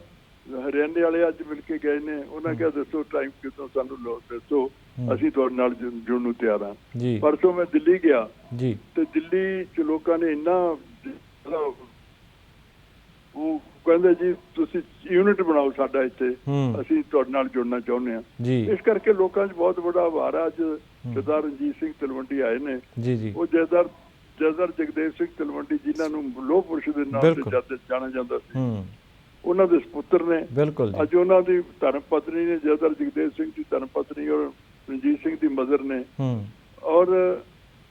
ਹਰਿਆਣੇ ਵਾਲੇ ਅੱਜ ਮਿਲ ਕੇ ਗਏ ਨੇ, ਉਹਨਾਂ ਕਿਹਾ ਦੱਸੋ ਟਾਈਮ ਕਿਦੋਂ ਸਾਨੂੰ ਦੱਸੋ, ਅਸੀਂ ਤੁਹਾਡੇ ਨਾਲ ਜੁੜਨ ਨੂੰ ਤਿਆਰ ਹਾਂ। ਪਰਸੋਂ ਮੈਂ ਦਿੱਲੀ ਗਿਆ ਤੇ ਦਿੱਲੀ 'ਚ ਲੋਕਾਂ ਨੇ ਇੰਨਾ ਉਹ ਕਹਿੰਦੇ ਜੀ ਤੁਸੀਂ ਯੂਨਿਟ ਬਣਾਓ ਸਾਡਾ ਇੱਥੇ, ਅਸੀਂ ਤੁਹਾਡੇ ਨਾਲ ਜੁੜਨਾ ਚਾਹੁੰਦੇ ਹਾਂ। ਇਸ ਕਰਕੇ ਲੋਕਾਂ 'ਚ ਬਹੁਤ ਵੱਡਾ ਆਭਾਰ ਆ। ਅੱਜ ਸਰਦਾਰ ਰਣਜੀਤ ਸਿੰਘ ਤਲਵੰਡੀ ਆਏ ਨੇ, ਉਹ ਜਥੇਦਾਰ ਜਗਦੇਵ ਸਿੰਘ ਤਲਵੰਡੀ ਜਿਹਨਾਂ ਨੂੰ ਲੋਹ ਪੁਰਸ਼ ਦੇ ਨਾਮ ਤੇ ਜਾਣਿਆ ਜਾਂਦਾ ਸੀ, ਉਹਨਾਂ ਦੇ ਸਪੁੱਤਰ ਨੇ। ਅੱਜ ਉਹਨਾਂ ਦੀ ਧਰਮ ਪਤਨੀ ਨੇ, ਜਥੇਦਾਰ ਜਗਦੇਵ ਸਿੰਘ ਦੀ ਧਰਮ ਪਤਨੀ ਔਰ ਰਣਜੀਤ ਸਿੰਘ ਦੀ ਮਦਰ ਨੇ। ਔਰ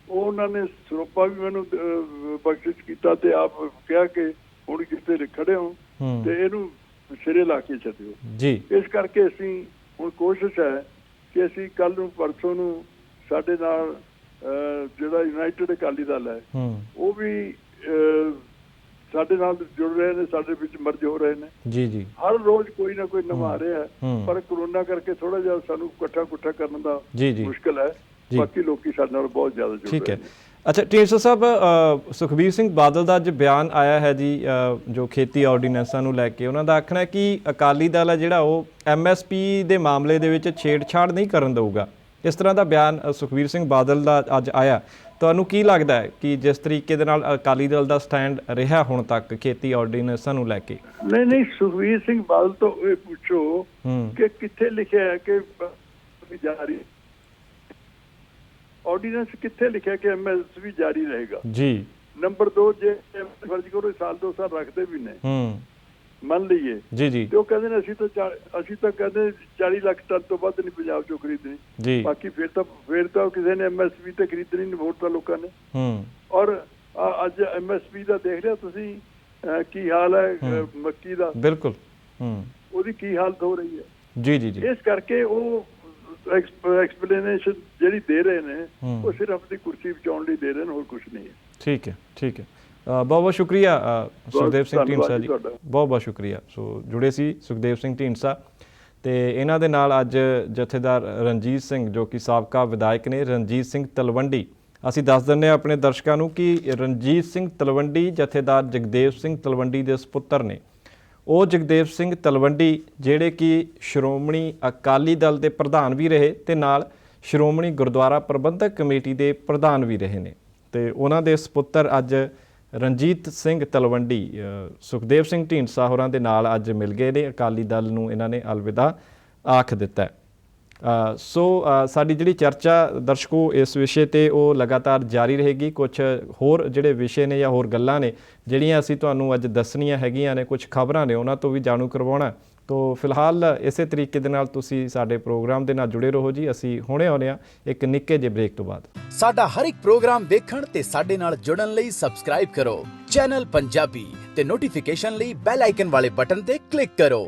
ਉਹਨਾਂ ਨੇ ਸਰੋਪਾ ਵੀ ਮੈਨੂੰ ਬਖਸ਼ਿਸ਼ ਕੀਤਾ ਤੇ ਆਪ ਕਿਹਾ ਕਿ ਹੁਣ ਕਿਤੇ ਖੜੇ ਹੋ ਤੇ ਇਹਨੂੰ ਸਿਰੇ ਲਾ ਕੇ ਛੱਡਿਓ ਜੀ। ਇਸ ਕਰਕੇ ਅਸੀਂ ਹੁਣ ਕੋਸ਼ਿਸ਼ ਹੈ ਕਿ ਅਸੀਂ ਕੱਲ ਨੂੰ ਪਰਸੋਂ ਨੂੰ ਸਾਡੇ ਨਾਲ ਜਿਹੜਾ ਯੂਨਾਈਟਿਡ ਅਕਾਲੀ ਦਲ ਹੈ ਉਹ ਵੀ ਸਾਡੇ ਨਾਲ ਜੁੜ ਰਹੇ ਨੇ, ਸਾਡੇ ਵਿੱਚ ਮਰਜ ਹੋ ਰਹੇ ਨੇ ਜੀ। ਹਰ ਰੋਜ਼ ਕੋਈ ਨਾ ਕੋਈ ਨਵਾਂ ਆ ਰਿਹਾ ਹੈ, ਪਰ ਕਰੋਨਾ ਕਰਕੇ ਥੋੜਾ ਜਿਹਾ ਸਾਨੂੰ ਇਕੱਠਾ ਕਰਨ ਦਾ ਮੁਸ਼ਕਿਲ ਹੈ। ਬਾਕੀ ਲੋਕੀ ਸਾਡੇ ਨਾਲ ਬਹੁਤ ਜ਼ਿਆਦਾ ਜੁੜ ਰਹੇ ਨੇ। ਅੱਛਾ ਢੀਂਡਸਾ ਸਾਹਿਬ, ਸੁਖਬੀਰ ਸਿੰਘ ਬਾਦਲ ਦਾ ਅੱਜ ਬਿਆਨ ਆਇਆ ਹੈ ਜੀ ਜੋ ਖੇਤੀ ਆਰਡੀਨੈਂਸਾਂ ਨੂੰ ਲੈ ਕੇ। ਉਹਨਾਂ ਦਾ ਆਖਣਾ ਹੈ ਕਿ ਅਕਾਲੀ ਦਲ ਹੈ ਜਿਹੜਾ ਉਹ MSP ਦੇ ਮਾਮਲੇ ਦੇ ਵਿੱਚ ਛੇੜਛਾੜ ਨਹੀਂ ਕਰਨ ਦੇਊਗਾ। ਇਸ ਤਰ੍ਹਾਂ ਦਾ ਬਿਆਨ ਸੁਖਬੀਰ ਸਿੰਘ ਬਾਦਲ ਦਾ ਅੱਜ ਆਇਆ। ਤੁਹਾਨੂੰ ਕੀ ਲੱਗਦਾ ਹੈ ਕਿ ਜਿਸ ਤਰੀਕੇ ਦੇ ਨਾਲ ਅਕਾਲੀ ਦਲ ਦਾ ਸਟੈਂਡ ਰਿਹਾ ਹੁਣ ਤੱਕ ਖੇਤੀ ਆਰਡੀਨੈਂਸਾਂ ਨੂੰ ਲੈ ਕੇ? ਨਹੀਂ, ਸੁਖਬੀਰ ਸਿੰਘ ਬਾਦਲ ਤੋਂ ਇਹ ਪੁੱਛੋ ਕਿ ਕਿੱਥੇ ਲਿਖਿਆ ਹੈ ਕਿ ਜਾਰੀ ਆਰਡੀਨੈਂਸ, ਕਿੱਥੇ ਲਿਖਿਆ ਕਿ MSP ਜਾਰੀ ਰਹੇਗਾ ਜੀ। ਨੰਬਰ 2, ਜੇ ਫਰਜ਼ ਕਰੋ ਸਾਲ 2 ਸਾਲ ਰੱਖਦੇ ਵੀ ਨੇ, ਮੰਨ ਲਈਏ ਜੀ, ਤੇ ਉਹ ਕਹਿੰਦੇ ਨੇ ਅਸੀਂ ਤਾਂ ਕਹਿੰਦੇ 40 ਲੱਖ ਟਨ ਤੋਂ ਵੱਧ ਨਹੀਂ ਪੰਜਾਬ ਚੋਂ ਖਰੀਦਣੀ। ਬਾਕੀ ਫਿਰ ਤਾਂ ਕਿਸੇ ਨੇ MSP ਤੇ ਖਰੀਦਣੀ ਨਹੀਂ, ਵੋਟ ਤਾਂ ਲੋਕਾਂ ਨੇ। ਔਰ ਅੱਜ MSP ਦਾ ਦੇਖ ਲਿਆ ਤੁਸੀਂ ਕੀ ਹਾਲ ਹੈ ਮੱਕੀ ਦਾ, ਬਿਲਕੁਲ ਉਹਦੀ ਕੀ ਹਾਲਤ ਹੋ ਰਹੀ ਹੈ ਜੀ। ਇਸ ਕਰਕੇ ਉਹ ਐਕਸਪਲੇਨੇਸ਼ਨ ਜਿਹੜੀ ਦੇ ਰਹੇ ਨੇ ਉਹ ਸਿਰਫ ਆਪਣੀ ਕੁਰਸੀ ਬਚਾਉਣ ਲਈ ਦੇ ਰਹੇ ਨੇ, ਹੋਰ ਕੁਝ ਨਹੀਂ ਹੈ। ਠੀਕ ਹੈ। ਬਹੁਤ ਬਹੁਤ ਸ਼ੁਕਰੀਆ ਸੁਖਦੇਵ ਸਿੰਘ ਢੀਂਡਸਾ ਜੀ, ਬਹੁਤ ਬਹੁਤ ਸ਼ੁਕਰੀਆ। ਸੋ ਜੁੜੇ ਸੀ ਸੁਖਦੇਵ ਸਿੰਘ ਢੀਂਡਸਾ ਤੇ ਇਹਨਾਂ ਦੇ ਨਾਲ ਅੱਜ ਜਥੇਦਾਰ ਰਣਜੀਤ ਸਿੰਘ ਜੋ ਕਿ ਸਾਬਕਾ ਵਿਧਾਇਕ ਨੇ, ਰਣਜੀਤ ਸਿੰਘ ਤਲਵੰਡੀ। ਅਸੀਂ ਦੱਸ ਦਿੰਦੇ ਹਾਂ ਆਪਣੇ ਦਰਸ਼ਕਾਂ ਨੂੰ ਕਿ ਰਣਜੀਤ ਸਿੰਘ ਤਲਵੰਡੀ ਜਥੇਦਾਰ ਜਗਦੇਵ ਸਿੰਘ ਤਲਵੰਡੀ ਦੇ ਸਪੁੱਤਰ ਨੇ। ਉਹ ਜਗਦੇਵ ਸਿੰਘ ਤਲਵੰਡੀ ਜਿਹੜੇ ਕਿ ਸ਼੍ਰੋਮਣੀ ਅਕਾਲੀ ਦਲ ਦੇ ਪ੍ਰਧਾਨ ਵੀ ਰਹੇ ਤੇ ਨਾਲ ਸ਼੍ਰੋਮਣੀ ਗੁਰਦੁਆਰਾ ਪ੍ਰਬੰਧਕ ਕਮੇਟੀ ਦੇ ਪ੍ਰਧਾਨ ਵੀ ਰਹੇ ਨੇ ਤੇ ਉਹਨਾਂ ਦੇ ਸਪੁੱਤਰ ਅੱਜ ਰਣਜੀਤ ਸਿੰਘ ਤਲਵੰਡੀ ਸੁਖਦੇਵ ਸਿੰਘ ਢੀਂਡਸਾ ਹੋਰਾਂ ਦੇ ਨਾਲ ਅੱਜ ਮਿਲ ਗਏ ਨੇ। ਅਕਾਲੀ ਦਲ ਨੂੰ ਇਹਨਾਂ ਨੇ ਅਲਵਿਦਾ ਆਖ ਦਿੱਤਾ। ਸੋ ਸਾਡੀ ਜਿਹੜੀ ਚਰਚਾ ਦਰਸ਼ਕੋ ਇਸ ਵਿਸ਼ੇ 'ਤੇ ਉਹ ਲਗਾਤਾਰ ਜਾਰੀ ਰਹੇਗੀ। ਕੁਝ ਹੋਰ ਜਿਹੜੇ ਵਿਸ਼ੇ ਨੇ ਜਾਂ ਹੋਰ ਗੱਲਾਂ ਨੇ ਜਿਹੜੀਆਂ ਅਸੀਂ ਤੁਹਾਨੂੰ ਅੱਜ ਦੱਸਣੀਆਂ ਹੈਗੀਆਂ ਨੇ, ਕੁਝ ਖਬਰਾਂ ਨੇ ਉਹਨਾਂ ਤੋਂ ਵੀ ਜਾਣੂ ਕਰਵਾਉਣਾ। ਤੋ ਫਿਲਹਾਲ ਇਸੇ ਤਰੀਕੇ ਦੇ ਨਾਲ ਤੁਸੀਂ ਸਾਡੇ ਪ੍ਰੋਗਰਾਮ ਦੇ ਨਾਲ ਜੁੜੇ ਰਹੋ ਜੀ। ਅਸੀਂ ਹੁਣੇ ਆਉਂਦੇ ਹਾਂ ਇੱਕ ਨਿੱਕੇ ਜਿਹੇ ਬ੍ਰੇਕ ਤੋਂ ਬਾਅਦ। ਸਾਡਾ ਹਰ ਇੱਕ ਪ੍ਰੋਗਰਾਮ ਵੇਖਣ ਤੇ ਸਾਡੇ ਨਾਲ ਜੁੜਨ ਲਈ ਸਬਸਕ੍ਰਾਈਬ ਕਰੋ ਚੈਨਲ ਪੰਜਾਬੀ ਤੇ ਨੋਟੀਫਿਕੇਸ਼ਨ ਲਈ ਬੈਲ ਆਈਕਨ ਵਾਲੇ ਬਟਨ ਤੇ ਕਲਿੱਕ ਕਰੋ।